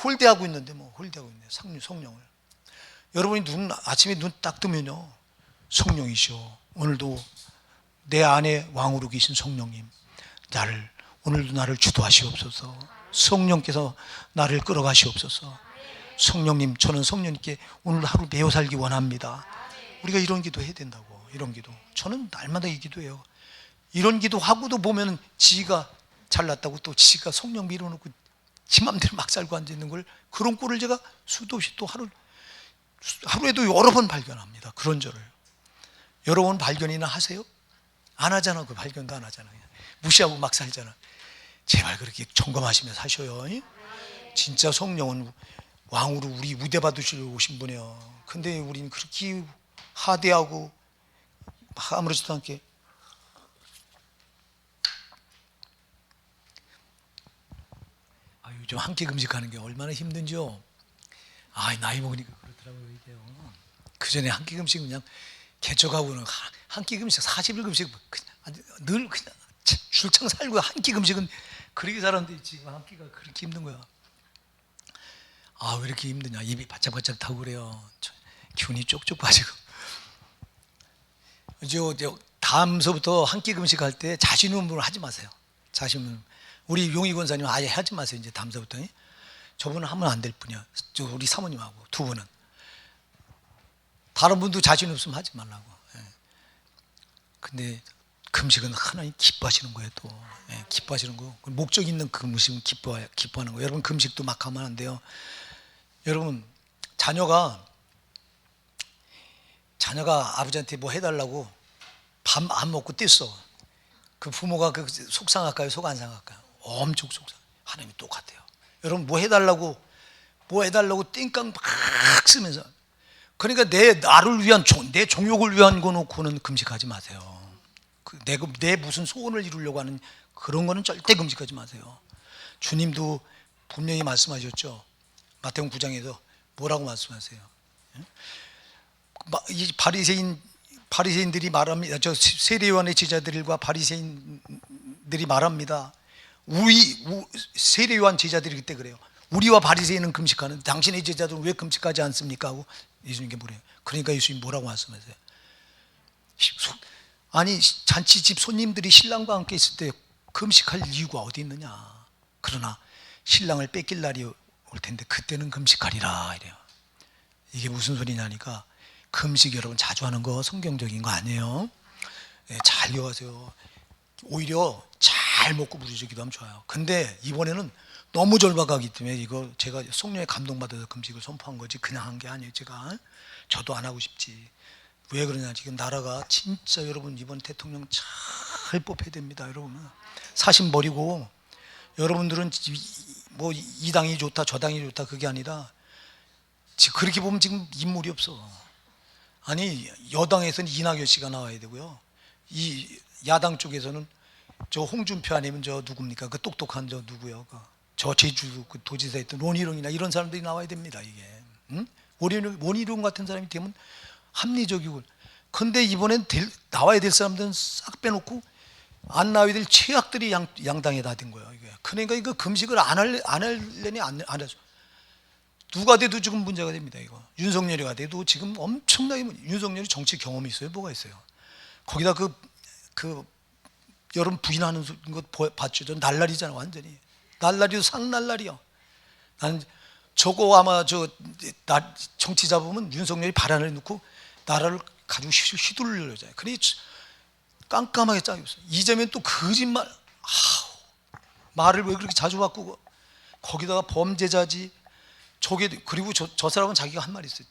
홀대하고 있는데 뭐 홀대하고 있네. 성령을. 여러분이 아침에 눈 딱 뜨면요, 성령이시오. 오늘도 내 안에 왕으로 계신 성령님, 오늘도 나를 주도하시옵소서. 성령께서 나를 끌어가시옵소서. 성령님, 저는 성령님께 오늘 하루 매여 살기 원합니다. 우리가 이런 기도 해야 된다고. 이런 기도, 저는 날마다 이 기도해요. 이런 기도 하고도 보면 지가 잘났다고 또 지가 성령 밀어놓고 지 맘대로 막 살고 앉아있는 걸, 그런 꼴을 제가 수도 없이 또 하루에도 여러 번 발견합니다. 그런 저를 여러 번 발견이나 하세요? 안 하잖아. 그 발견도 안 하잖아. 그냥 무시하고 막 살잖아. 제발 그렇게 점검하시며 사셔요. 진짜 성령은 왕으로 우리 우대 받으시려고 오신 분이에요. 근데 우리는 그렇게 하대하고 아무렇지도 않게. 요즘 한 끼 금식하는 게 얼마나 힘든지요. 나이 먹으니까 그렇더라고요. 이게요. 그 전에 한 끼 금식 그냥 개척하고는 한 끼 금식 40일 금식 늘 그냥 줄창 살고, 한 끼 금식은 그렇게 살았는데 지금 한 끼가 그렇게 힘든 거야. 왜 이렇게 힘드냐. 입이 바짝바짝 타고 그래요. 기운이 쪽쪽 빠지고. 다음서부터 한 끼 금식할 때 자신음으로 하지 마세요. 자신음. 우리 용희 권사님 아예 하지 마세요. 이제 다음서부터. 저분은 하면 안 될 뿐이야. 우리 사모님하고 두 분은. 다른 분도 자신 없으면 하지 말라고. 근데 금식은 하나님 기뻐하시는 거예요. 또 기뻐하시는 거. 목적 있는 금식은 기뻐하는 거예요. 여러분, 금식도 막 하면 안 돼요. 여러분, 자녀가 아버지한테 뭐 해달라고 밥 안 먹고 뗐어. 그 부모가 속상할까요? 속 안 상할까요? 엄청 속상. 하나님이 똑같아요. 여러분, 뭐 해달라고 땡깡 막 쓰면서, 그러니까 나를 위한 내 종욕을 위한 거 놓고는 금식하지 마세요. 내 무슨 소원을 이루려고 하는 그런 거는 절대 금식하지 마세요. 주님도 분명히 말씀하셨죠. 마태복음 9장에서 뭐라고 말씀하세요? 이 바리새인들이 말합니다. 저 세례요한의 제자들과 바리새인들이 말합니다. 세례요한 제자들이 그때 그래요. 우리와 바리새인은 금식하는 당신의 제자들은 왜 금식하지 않습니까? 하고 예수님께 물어요. 그러니까 예수님 뭐라고 말씀하세요? 아니, 잔치집 손님들이 신랑과 함께 있을 때 금식할 이유가 어디 있느냐. 그러나 신랑을 뺏길 날이 올 텐데 그때는 금식하리라 이래요. 이게 무슨 소리냐니까, 금식 여러분 자주 하는 거 성경적인 거 아니에요. 잘 기억하세요. 오히려 잘 먹고 무리지기도 하면 좋아요. 근데 이번에는 너무 절박하기 때문에 이거 제가 성령에 감동받아서 금식을 선포한 거지 그냥 한 게 아니에요. 저도 안 하고 싶지. 왜 그러냐, 지금 나라가 진짜 여러분 이번 대통령 잘 뽑혀야 됩니다. 여러분 사심 버리고, 여러분들은 뭐 이 당이 좋다 저 당이 좋다 그게 아니라 그렇게 보면 지금 인물이 없어. 아니, 여당에서는 이낙연 씨가 나와야 되고요, 이 야당 쪽에서는 저 홍준표 아니면 저 누굽니까? 그 똑똑한 저 누구요? 저 제주 그 도지사 했던 원희룡이나 이런 사람들이 나와야 됩니다. 이게 원희룡 같은 사람이 되면 합리적이고. 근데 이번엔 나와야 될 사람들은 싹 빼놓고 안 나와야 될 최악들이 양당에 다 된 거예요. 이게. 그러니까 이거 금식을 안 하려니 안 하죠. 누가 돼도 지금 문제가 됩니다. 이거 윤석열이가 돼도 지금 엄청나게 윤석열이 정치 경험이 있어요. 뭐가 있어요? 거기다 여러분 부인하는 것 봤죠? 저 날라리잖아. 완전히 날라리도 상날라리요. 나는 저거 아마 정치 잡으면 윤석열이 발안을 놓고 나라를 가지고 휘둘려잖아요. 그러니 깜깜하게 짜고 있어요. 이재명 또 거짓말, 말을 왜 그렇게 자주 바꾸고, 거기다가 범죄자지. 그리고 저 사람은 자기가 한 말이 있어요.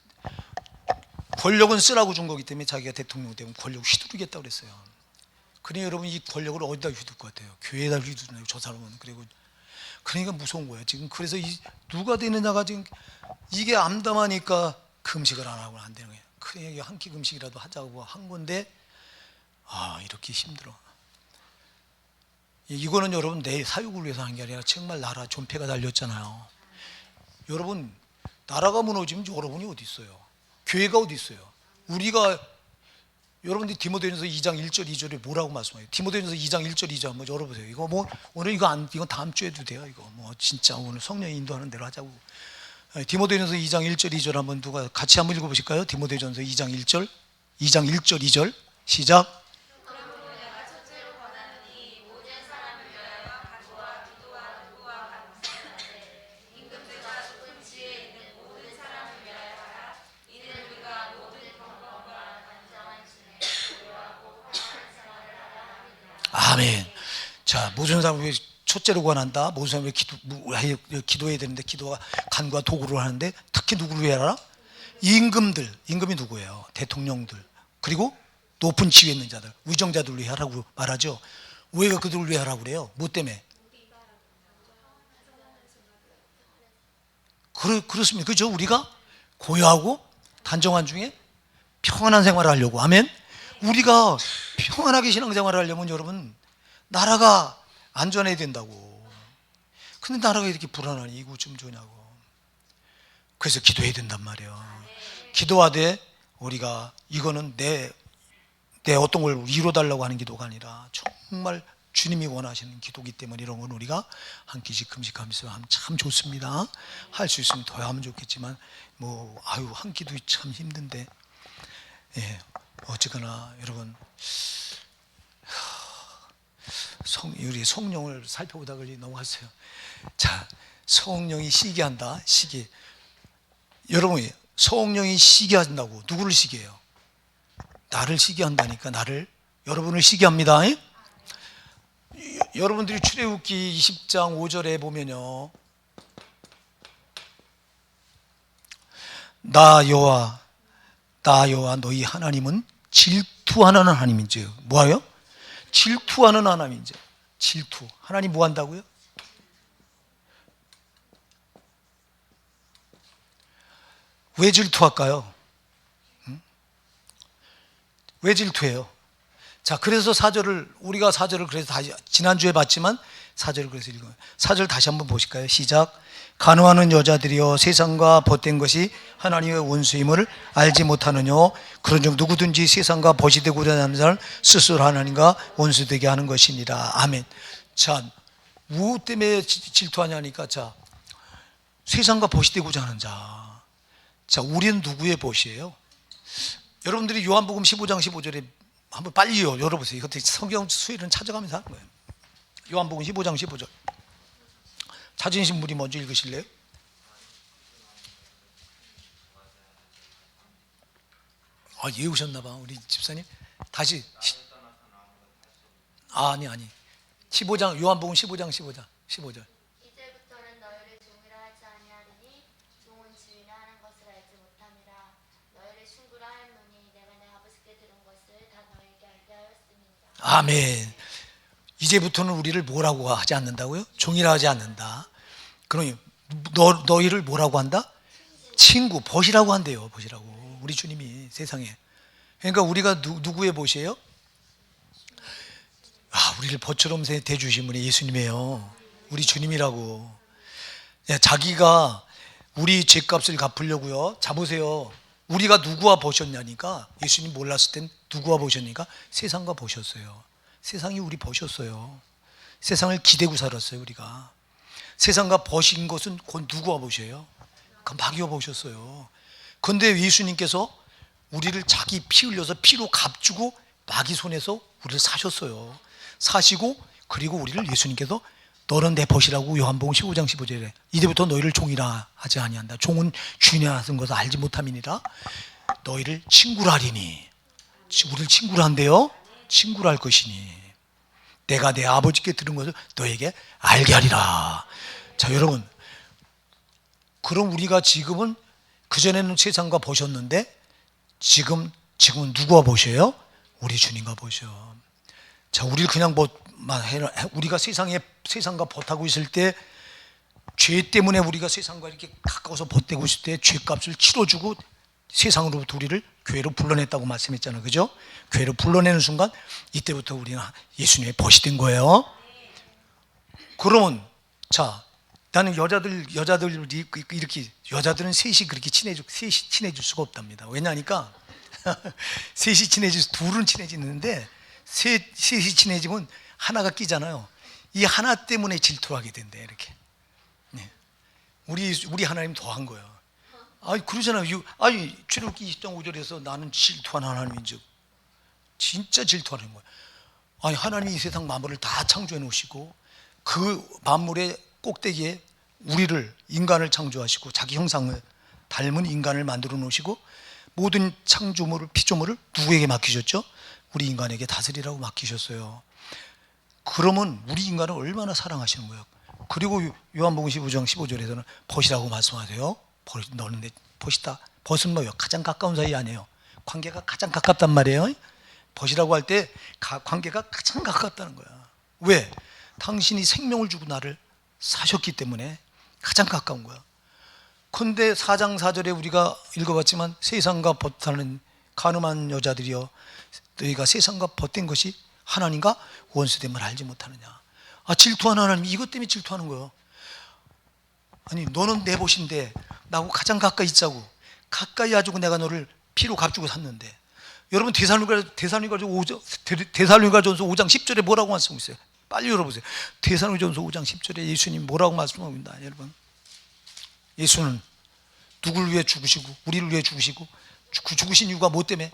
권력은 쓰라고 준 거기 때문에 자기가 대통령 되면 권력 휘두르겠다고 그랬어요. 그러니 여러분 이 권력을 어디다 휘둘 것 같아요? 교회에다 휘두르네요. 저 사람은. 그러니까 무서운 거예요. 지금 그래서 누가 되느냐가 지금 이게 암담하니까 금식을 안 하고 안 되는 거예요. 그러니까 한 끼 금식이라도 하자고 한 건데 이렇게 힘들어. 이거는 여러분 내 사육을 위해서 하는 게 아니라 정말 나라 존폐가 달렸잖아요. 여러분 나라가 무너지면 여러분이 어디 있어요? 교회가 어디 있어요? 여러분들이 디모데전서 2장 1절 2절에 뭐라고 말씀해요? 디모데전서 2장 1절 2절 한번 열어보세요. 이거 오늘 이건 다음 주에도 돼요. 이거 진짜 오늘 성령이 인도하는 대로 하자고. 디모데전서 2장 1절 2절 한번 누가 같이 한번 읽어보실까요? 디모데전서 2장 1절 2장 1절 2절 시작. 아멘. 자, 모든 사람을 첫째로 권한다. 모든 사람을 기도해야 되는데 기도가 간과 도구로 하는데 특히 누구를 위해 하라? 임금들, 임금이 누구예요? 대통령들, 그리고 높은 지위에 있는 자들, 위정자들을 위해 하라고 말하죠. 왜 그들을 위해 하라고 그래요? 뭐 때문에? 그렇습니다. 그죠? 우리가 고요하고 단정한 중에 평안한 생활을 하려고. 아멘. 우리가 평안하게 신앙생활을 하려면 여러분 나라가 안전해야 된다고. 근데 나라가 이렇게 불안하니 이거 좀 좋냐고. 그래서 기도해야 된단 말이에요. 기도하되 우리가 이거는 내 어떤 걸 이뤄달라고 하는 기도가 아니라 정말 주님이 원하시는 기도기 때문에 이런 건 우리가 한 끼씩 금식하면서 하면 참 좋습니다. 할 수 있으면 더 하면 좋겠지만 한 끼도 참 힘든데. 예, 어쨌거나 여러분 우리 성령을 살펴보다 넘어갔어요. 자, 성령이 시기한다. 시기. 여러분, 성령이 시기한다고 누구를 시기해요? 나를 시기한다니까. 여러분을 시기합니다. 여러분들이 출애굽기 20장 5절에 보면요, 나 여호와 너희 하나님은 질투하는 하나님인지. 뭐예요? 질투하는 하나님인지. 질투. 하나님 뭐 한다고요? 왜 질투할까요? 왜 질투해요? 자, 그래서 우리가 4절을 그래서 다시 지난주에 봤지만 4절을 그래서 읽어요. 4절 다시 한번 보실까요? 시작. 간호하는 여자들이여 세상과 벗된 것이 하나님의 원수임을 알지 못하느냐. 그런즉 누구든지 세상과 벗이 되고자 하는 자는 스스로 하나님과 원수되게 하는 것이니라. 아멘. 자, 무엇 때문에 질투하냐니까. 자, 세상과 벗이 되고자 하는 자. 자, 우리는 누구의 벗이에요? 여러분들이 요한복음 15장 15절에 한번 빨리요 열어보세요. 이것도 성경 수일은 찾아가면서 하는 거예요. 요한복음 15장 15절. 찾으신 분이 먼저 읽으실래요? 외우셨나봐 우리 집사님. 다시. 아니 15장 요한복음 15장 15절. 이제부터는 너희를 종이라 하지 아니하리니 종은 주인이 하는 것을 알지 못함이라. 너희를 친구라 하였노니 내가 내 아버지께 들은 것을 다 너희에게 알게 하였음이니라. 아멘. 이제부터는 우리를 뭐라고 하지 않는다고요? 종이라 하지 않는다. 그러니 너희를 뭐라고 한다? 친구, 벗이라고 한대요. 벗이라고. 우리 주님이 세상에. 그러니까 우리가 누구의 벗이에요? 우리를 벗처럼 대주신 분이 예수님이에요. 우리 주님이라고. 자기가 우리 죄값을 갚으려고요. 자, 보세요. 우리가 누구와 벗었냐니까. 예수님 몰랐을 땐 누구와 벗었니까? 세상과 벗었어요. 세상이 우리 벗었어요. 세상을 기대고 살았어요. 우리가. 세상과 벗인 것은 곧 누구와 벗이에요? 그 마귀와 벗었어요. 그런데 예수님께서 우리를 자기 피 흘려서 피로 값주고 마귀 손에서 우리를 사셨어요. 사시고 그리고 우리를 예수님께서 너는 내 벗이라고 요한복음 15장 15절에 이제부터 너희를 종이라 하지 아니한다. 종은 주인이 하신 것을 알지 못함이니라. 너희를 친구라 하리니. 우리를 친구라 한대요. 친구라 할 것이니 내가 내 아버지께 들은 것을 너에게 알게 하리라. 자, 여러분, 그럼 우리가 지금은 그전에는 세상과 벗었는데 지금은 누구와 벗이에요? 우리 주님과 벗이요. 자, 우리를 그냥 우리가 세상과 벗하고 있을 때 죄 때문에 우리가 세상과 이렇게 가까워서 벗되고 있을 때 죄값을 치러주고 세상으로부터 우리를 교회로 불러냈다고 말씀했잖아요. 그죠? 교회로 불러내는 순간 이때부터 우리는 예수님의 벗이 된 거예요. 그러면 자, 나는 여자들이 이렇게 여자들은 셋이 그렇게 친해질 수가 없답니다. 왜냐니까 셋이 둘은 친해지는데 셋이 친해지면 하나가 끼잖아요. 이 하나 때문에 질투하게 된대. 이렇게. 우리 하나님 더한 거야. 아니 그러잖아요. 아니 출애굽기 20장 5절에서 나는 질투하는 하나님인즉 진짜 질투하는 거야. 아니 하나님이 이 세상 만물을 다 창조해 놓으시고 그 만물의 꼭대기에 우리를 인간을 창조하시고 자기 형상을 닮은 인간을 만들어 놓으시고 모든 창조물을 피조물을 누구에게 맡기셨죠? 우리 인간에게 다스리라고 맡기셨어요. 그러면 우리 인간을 얼마나 사랑하시는 거예요. 그리고 요한복음 15장 15절에서는 벗이라고 말씀하세요. 너는 내 벗이다. 벗은 뭐예요? 가장 가까운 사이 아니에요. 관계가 가장 가깝단 말이에요. 벗이라고 할 때 관계가 가장 가깝다는 거야. 왜? 당신이 생명을 주고 나를 사셨기 때문에 가장 가까운 거야. 그런데 4장 4절에 우리가 읽어봤지만 세상과 벗하는 가늠한 여자들이여 너희가 세상과 벗된 것이 하나님과 원수됨을 알지 못하느냐. 질투하는 하나님, 이것 때문에 질투하는 거예요. 아니 너는 내 벗인데 나하고 가장 가까이 있자고 가까이 해주고 내가 너를 피로 값주고 샀는데. 여러분 데살로니가전서 5장 10절에 뭐라고 말씀하고 있어요? 빨리 열어보세요. 데살로니가전서 5장 10절에 예수님 뭐라고 말씀하고 있나 여러분? 예수는 누구를 위해 죽으시고 우리를 위해 죽으시고 그 죽으신 이유가 뭐 때문에?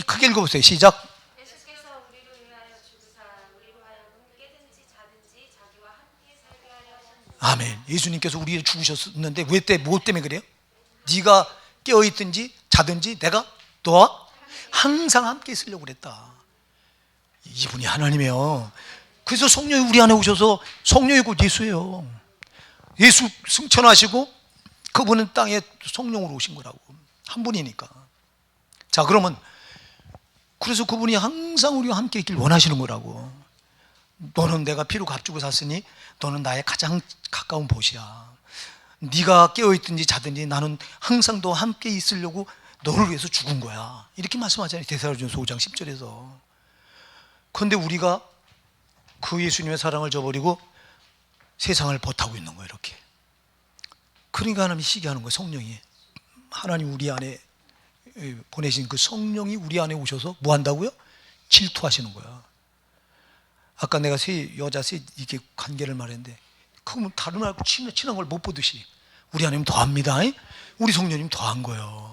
크게 읽어보세요. 시작. 예수께서 우리를 위하여 죽으사 우리로 하여금 깨든지 자든지 자기와 함께 살게 하려 하셨느니라. 아멘. 예수님께서 우리를 죽으셨는데 뭐 때문에 그래요? 네가 깨어있든지 자든지 내가 너와 항상 함께 있으려고 그랬다. 이분이 하나님이에요. 그래서 성령이 우리 안에 오셔서 성령이 곧 예수예요. 예수 승천하시고 그분은 땅에 성령으로 오신 거라고. 한 분이니까. 자 그러면 그래서 그분이 항상 우리와 함께 있길 원하시는 거라고. 너는 내가 피로 값주고 샀으니 너는 나의 가장 가까운 벗이야. 네가 깨어있든지 자든지 나는 항상 너와 함께 있으려고 너를 위해서 죽은 거야. 이렇게 말씀하잖아요. 데살로니가전서 5장 10절에서. 그런데 우리가 그 예수님의 사랑을 저버리고 세상을 벗하고 있는 거예요. 이렇게. 그러니까 하나님이 시기하는 거예요. 성령이. 하나님 우리 안에 보내신 그 성령이 우리 안에 오셔서 뭐 한다고요? 질투하시는 거야. 아까 내가 여자 이렇게 관계를 말했는데 그러면 다른 말고 친한 걸 못 보듯이 우리 하나님 더합니다. 우리 성령님 더한 거예요.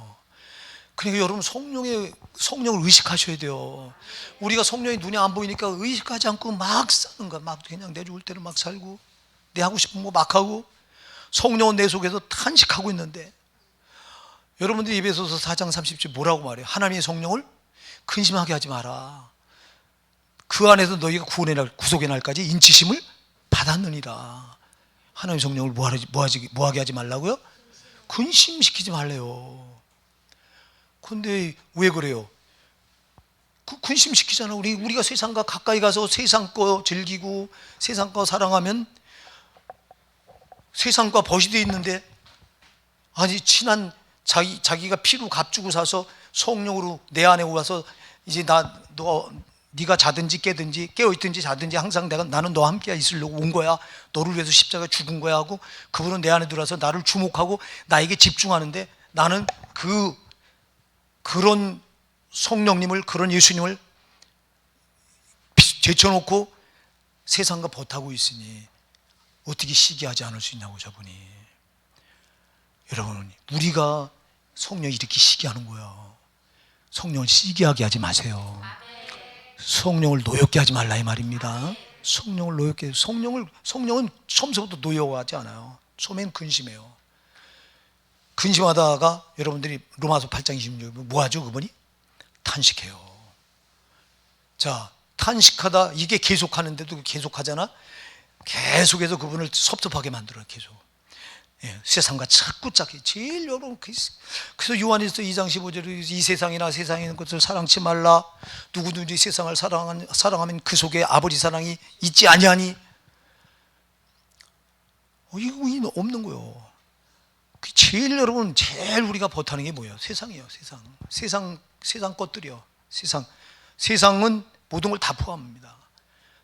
그러니까 여러분 성령을 의식하셔야 돼요. 우리가 성령이 눈에 안 보이니까 의식하지 않고 막 사는 거야. 막 그냥 내 좋을 대로 막 살고 내 하고 싶은 거 막 하고 성령은 내 속에서 탄식하고 있는데 여러분들이 에베소서 4장 30절 뭐라고 말해요? 하나님의 성령을 근심하게 하지 마라. 그 안에서 너희가 구속의 날까지 인치심을 받았느니라. 하나님의 성령을 뭐하게 하지 말라고요? 근심시키지 말래요. 근데 왜 그래요? 근심시키잖아. 우리가 세상과 가까이 가서 세상 거 즐기고 세상 거 사랑하면 세상과 벗이 돼 있는데 친한 자기가 피로 값주고 사서 성령으로 내 안에 와서 이제 네가 자든지 깨든지 깨어있든지 자든지 항상 나는 너와 함께 있으려고 온 거야. 너를 위해서 십자가에 죽은 거야 하고 그분은 내 안에 들어와서 나를 주목하고 나에게 집중하는데 나는 그런 성령님을 그런 예수님을 제쳐놓고 세상과 벗하고 있으니 어떻게 시기하지 않을 수 있냐고 저분이. 여러분 우리가 성령이 이렇게 시기하는 거예요. 성령을 시기하게 하지 마세요. 성령을 노엽게 하지 말라 이 말입니다. 성령을 노엽게. 성령은 처음부터 노여워하지 않아요. 처음엔 근심해요. 근심하다가 여러분들이 로마서 8장 26절 뭐 하죠? 그분이 탄식해요. 자, 탄식하다 이게 계속하는데도 계속하잖아. 계속해서 그분을 섭섭하게 만들어요. 계속. 세상과 자꾸 짝해. 제일 여러분 그래서 요한일서 2장 15절에 이 세상이나 세상에 있는 것을 사랑치 말라. 누구든지 세상을 사랑하면 그 속에 아버지 사랑이 있지 아니하니. 이거 없는 거예요. 제일 우리가 벗하는 게 뭐예요? 세상이에요. 세상 것들이요. 세상은 모든 걸 다 포함합니다.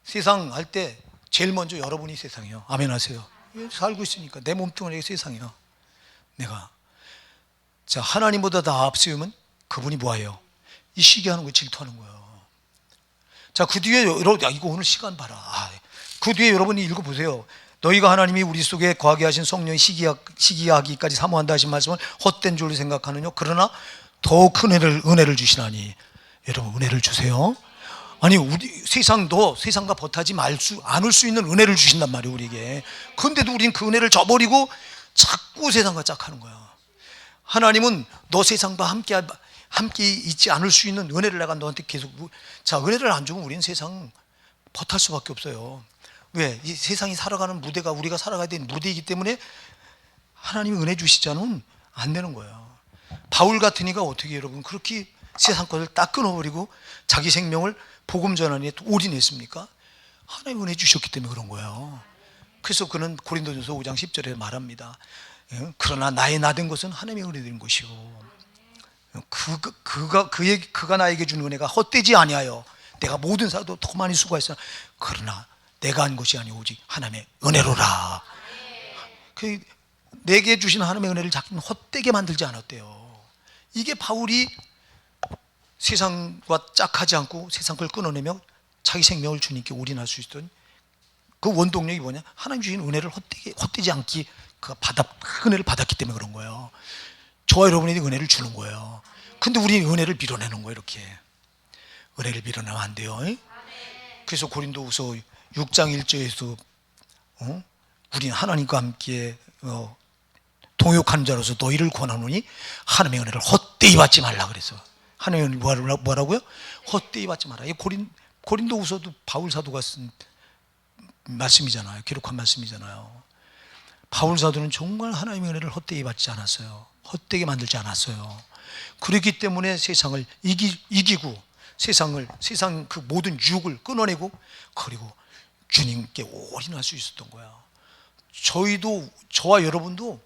세상 할 때 제일 먼저 여러분이 세상이에요. 아멘 하세요. 살고 있으니까 내 몸뚱아리가 세상이야. 내가 자 하나님보다 다 앞세우면 그분이 뭐예요? 이 시기하는 거 질투하는 거예요. 자 그 뒤에 이거 오늘 시간 봐라. 그 뒤에 여러분이 읽어보세요. 너희가 하나님이 우리 속에 거하게 하신 성령의 시기하기까지 사모한다 하신 말씀을 헛된 줄로 생각하느뇨. 그러나 더 큰 은혜를 주시나니. 여러분, 은혜를 주세요. 아니, 우리 세상도 세상과 버타지 않을 수 있는 은혜를 주신단 말이에요, 우리에게. 그런데도 우리는 그 은혜를 저버리고 자꾸 세상과 짝하는 거야. 하나님은 너 세상과 함께 있지 않을 수 있는 은혜를 내가 너한테 계속. 자, 은혜를 안 주면 우리는 세상 버탈 수밖에 없어요. 왜? 이 세상이 살아가는 무대가 우리가 살아가야 되는 무대이기 때문에 하나님이 은혜 주시지 않으면 안 되는 거예요. 바울 같은 이가 어떻게 여러분 그렇게 세상 것을 딱 끊어버리고 자기 생명을 복음 전환에 올인했습니까? 하나님 은혜 주셨기 때문에 그런 거예요. 그래서 그는 고린도전서 5장 10절에 말합니다. 그러나 나의 나된 것은 하나님의 은혜 된 것이요. 그가 나에게 준 은혜가 헛되지 아니하여 내가 모든 사도 더 많이 수고했으나 그러나 내가 한 것이 아니오 오직 하나님의 은혜로라. 그 내게 주신 하나님의 은혜를 자기는 헛되게 만들지 않았대요. 이게 바울이 세상과 짝하지 않고 세상 걸 끊어내며 자기 생명을 주님께 올인할 수 있던 그 원동력이 뭐냐? 하나님 주신 은혜를 헛되지 않기, 은혜를 받았기 때문에 그런 거예요. 저와 여러분에게 은혜를 주는 거예요. 근데 우리는 은혜를 밀어내는 거예요. 이렇게 은혜를 밀어내면 안 돼요. 그래서 고린도후서 6장 1절에서 우리는 하나님과 함께 동역하는 자로서 너희를 권하노니 하나님의 은혜를 헛되이 받지 말라 그랬어. 하나님의 은혜를 뭐라고요? 헛되이 받지 마라. 이 고린도후서도 바울 사도가 쓴 말씀이잖아요. 기록한 말씀이잖아요. 바울 사도는 정말 하나님의 은혜를 헛되이 받지 않았어요. 헛되게 만들지 않았어요. 그렇기 때문에 세상을 이기고 세상 그 모든 유혹을 끊어내고 그리고 주님께 올인할 수 있었던 거야. 저와 여러분도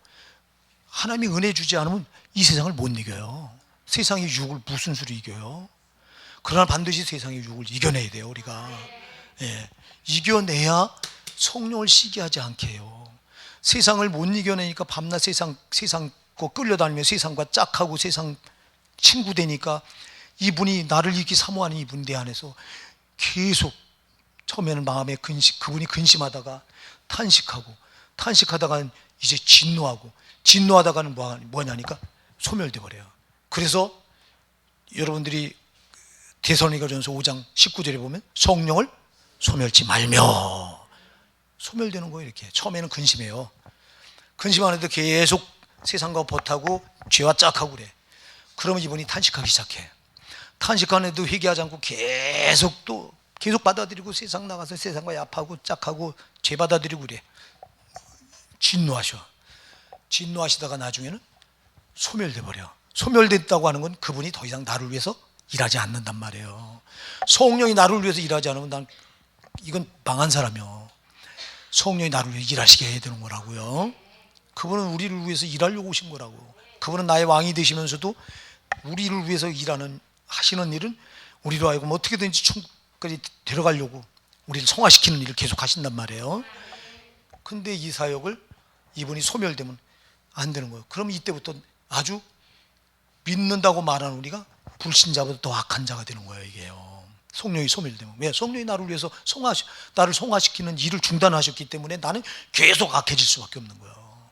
하나님이 은혜 주지 않으면 이 세상을 못 이겨요. 세상의 유혹을 무슨 수로 이겨요? 그러나 반드시 세상의 유혹을 이겨내야 돼요, 우리가. 예, 이겨내야 성령을 시기하지 않게 해요. 세상을 못 이겨내니까 밤낮 세상 거 끌려다니며 세상과 짝하고 세상 친구 되니까 이분이 나를 이렇게 사모하는 이분 내 안에서 계속 처음에는 마음에 그분이 근심하다가 탄식하다가는 이제 진노하다가는 뭐냐니까 소멸돼 버려요. 그래서 여러분들이 데살로니가전서 5장 19절에 보면 성령을 소멸치 말며 소멸되는 거예요. 이렇게 처음에는 근심해요. 근심하는데 계속 세상과 버타고 죄와 짝하고 그래. 그러면 이분이 탄식하기 시작해. 탄식하는데도 회개하지 않고 계속 받아들이고 세상 나가서 세상과 야파고 짝하고 죄 받아들이고 그래. 진노하시다가 나중에는 소멸돼 버려. 소멸됐다고 하는 건 그분이 더 이상 나를 위해서 일하지 않는단 말이에요. 성령이 나를 위해서 일하지 않으면 이건 망한 사람이요. 성령이 나를 위해 일하시게 해야 되는 거라고요. 그분은 우리를 위해서 일하려고 오신 거라고. 그분은 나의 왕이 되시면서도 우리를 위해서 하시는 일은 우리로 하여금 어떻게든지 천국까지 데려가려고 우리를 성화시키는 일을 계속 하신단 말이에요. 근데 이 사역을 이분이 소멸되면 안 되는 거예요. 그럼 이때부터 아주 믿는다고 말하는 우리가 불신자보다 더 악한 자가 되는 거예요. 이게요. 성령이 소멸되면. 왜? 성령이 나를 위해서 나를 성화시키는 일을 중단하셨기 때문에 나는 계속 악해질 수밖에 없는 거예요.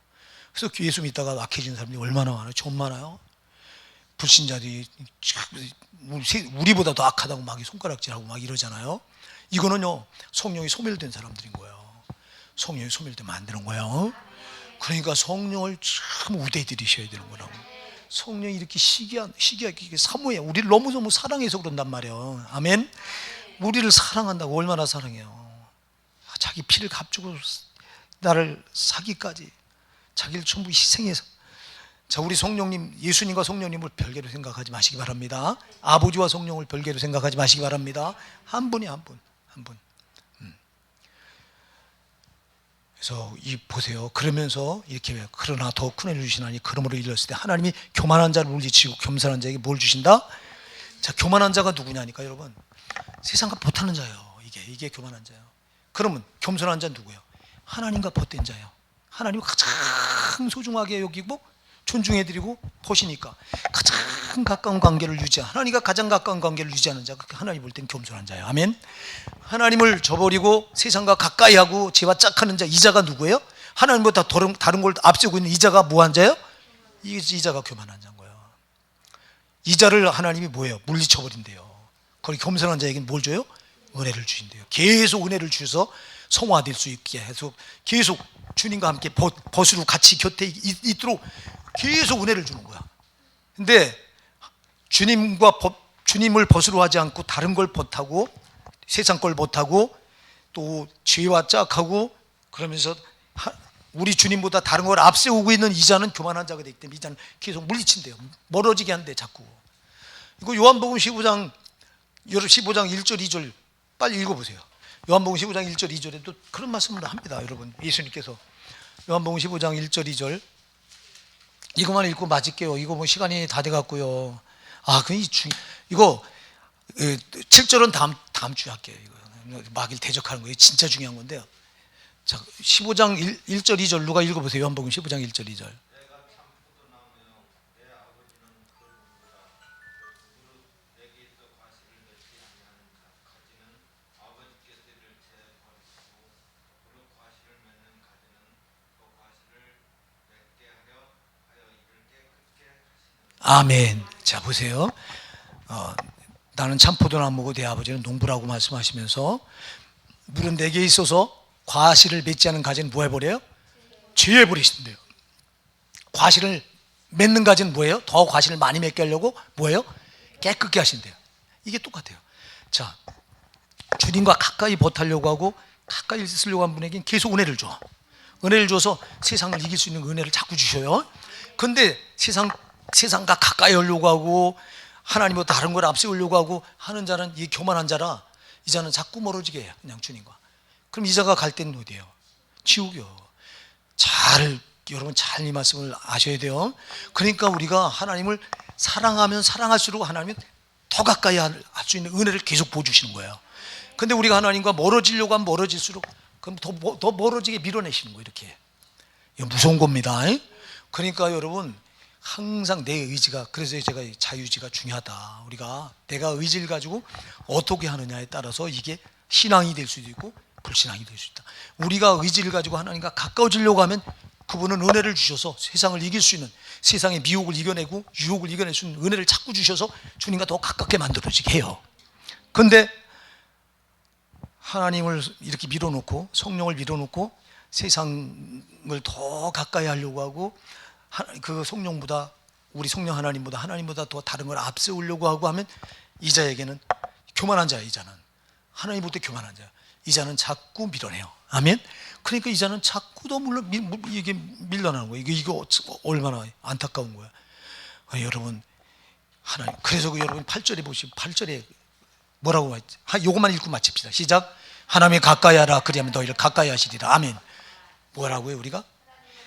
그래서 예수 믿다가 악해진 사람이 얼마나 많아요? 좀 많아요. 불신자들이 우리보다 더 악하다고 막 손가락질하고 막 이러잖아요. 이거는요 성령이 소멸된 사람들인 거예요. 성령이 소멸되면 안 되는 거예요. 그러니까 성령을 참 우대해 드리셔야 되는 거라고. 성령이 이렇게 시기하게 사모해. 우리를 너무 사랑해서 그런단 말이에요. 아멘. 우리를 사랑한다고. 얼마나 사랑해요. 자기 피를 값주고 나를 사기까지 자기를 전부 희생해서. 자, 우리 성령님, 예수님과 성령님을 별개로 생각하지 마시기 바랍니다. 아버지와 성령을 별개로 생각하지 마시기 바랍니다. 한 분이 한 분. 그래서 보세요. 그러면서 이렇게 그러나 더 큰 은혜를 주시나니 그러므로 일렀을 때 하나님이 교만한 자를 물리치고 겸손한 자에게 뭘 주신다? 자, 교만한 자가 누구냐니까 여러분. 세상과 버타는 자예요. 이게 교만한 자예요. 그러면 겸손한 자는 누구예요? 하나님과 벗된 자예요. 하나님을 가장 소중하게 여기고 존중해드리고 보시니까 가장 가까운 관계를 하나님과 가장 가까운 관계를 유지하는 자가 하나님 볼 땐 겸손한 자예요. 아멘. 하나님을 저버리고 세상과 가까이 하고 죄와 짝하는 자, 이 자가 누구예요? 하나님보다 다른 걸 앞세우고 있는 이 자가 뭐한 자예요? 이 자가 교만한 자인 거예요. 이 자를 하나님이 뭐예요? 물리쳐버린대요. 거기 겸손한 자에게는 뭘 줘요? 은혜를 주신대요. 계속 은혜를 주셔서 성화될 수 있게 해서 계속 주님과 함께 벗으로 같이 곁에 있도록 계속 은혜를 주는 거야. 근데 주님을 벗으로 하지 않고 다른 걸 벗하고 세상 걸 벗하고 또 죄와 짝하고 그러면서 우리 주님보다 다른 걸 앞세우고 있는 이 자는 교만한 자가 되기 때문에 이 자는 계속 물리친대요. 멀어지게 한대 자꾸. 이거 요한복음 15장 1절 2절 빨리 읽어보세요. 요한복음 15장 1절 2절에도 그런 말씀을 합니다. 여러분, 예수님께서 요한복음 15장 1절 2절 이거만 읽고 맞을게요. 이거 뭐 시간이 다 돼갖고요. 이거 7절은 다음 주에 할게요. 이거 마귀를 대적하는 거예요. 진짜 중요한 건데요. 자, 15장 1절 2절 누가 읽어보세요. 요한복음 15장 1절 2절. 아멘. 자, 보세요. 나는 참포도나무고 내 아버지는 농부라고 말씀하시면서 물은 내게 있어서 과실을 맺지 않은 가지는 뭐 해버려요? 죄해버리신대요. 과실을 맺는 가지는 뭐예요? 더 과실을 많이 맺게 하려고 뭐예요? 깨끗게 하신대요. 이게 똑같아요. 자, 주님과 가까이 벗하려고 하고 가까이 있으려고 한 분에게는 계속 은혜를 줘. 은혜를 줘서 세상을 이길 수 있는 은혜를 자꾸 주셔요. 그런데 세상과 가까이 하려고 하고 하나님보다 다른 걸 앞세우려고 하고 하는 자는 이 교만한 자라 이 자는 자꾸 멀어지게 해요. 그냥 주님과. 그럼 이 자가 갈 때는 어디예요? 지옥이요. 여러분 잘 이 말씀을 아셔야 돼요. 그러니까 우리가 하나님을 사랑하면 사랑할수록 하나님은 더 가까이 할 수 있는 은혜를 계속 보여주시는 거예요. 근데 우리가 하나님과 멀어지려고 하면 멀어질수록 그럼 더 멀어지게 밀어내시는 거예요. 이렇게. 이거 무서운 겁니다. 그러니까 여러분 항상 내 의지가, 그래서 제가 자유의지가 중요하다. 우리가 내가 의지를 가지고 어떻게 하느냐에 따라서 이게 신앙이 될 수도 있고 불신앙이 될 수 있다. 우리가 의지를 가지고 하나님과 가까워지려고 하면 그분은 은혜를 주셔서 세상을 이길 수 있는, 세상의 미혹을 이겨내고 유혹을 이겨낼 수 있는 은혜를 자꾸 주셔서 주님과 더 가깝게 만들어지게 해요. 그런데 하나님을 이렇게 밀어놓고 성령을 밀어놓고 세상을 더 가까이 하려고 하고 그 성령보다, 우리 성령 하나님보다 더 다른 걸 앞세우려고 하고 하면 이 자에게는 교만한 자야. 이 자는 하나님 볼 때 교만한 자야. 이 자는 자꾸 밀어내요. 아멘. 그러니까 이 자는 자꾸 더 이게 밀려나는 거예요. 이거 얼마나 안타까운 거야. 여러분 하나님, 그래서 여러분 8절에 보시면 8절에 뭐라고 했지? 요것만 읽고 마칩시다. 시작. 하나님이 가까이 하라. 그리하면 너희를 가까이 하시리라. 아멘. 뭐라고요? 우리가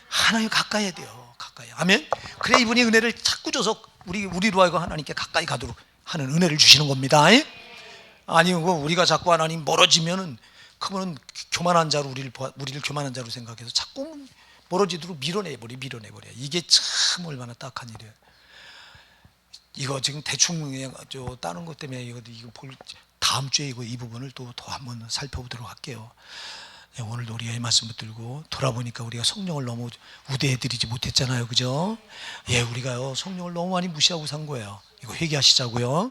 하나님 가까이 해야 돼요. 가까이. 아멘. 그래 이분이 은혜를 자꾸 줘서 우리로 하여금 하나님께 가까이 가도록 하는 은혜를 주시는 겁니다. 아니고 우리가 자꾸 하나님 멀어지면은 그분은 교만한 자로 우리를 교만한 자로 생각해서 자꾸 멀어지도록 밀어내버려. 이게 참 얼마나 딱한 일이에요. 이거 지금 대충 다른 것 때문에 이거 다음 주에 이 부분을 또 더 한번 살펴보도록 할게요. 오늘도 우리가 이 말씀 붙들고 돌아보니까 우리가 성령을 너무 우대해드리지 못했잖아요. 그죠? 우리가요 성령을 너무 많이 무시하고 산 거예요. 이거 회개하시자고요.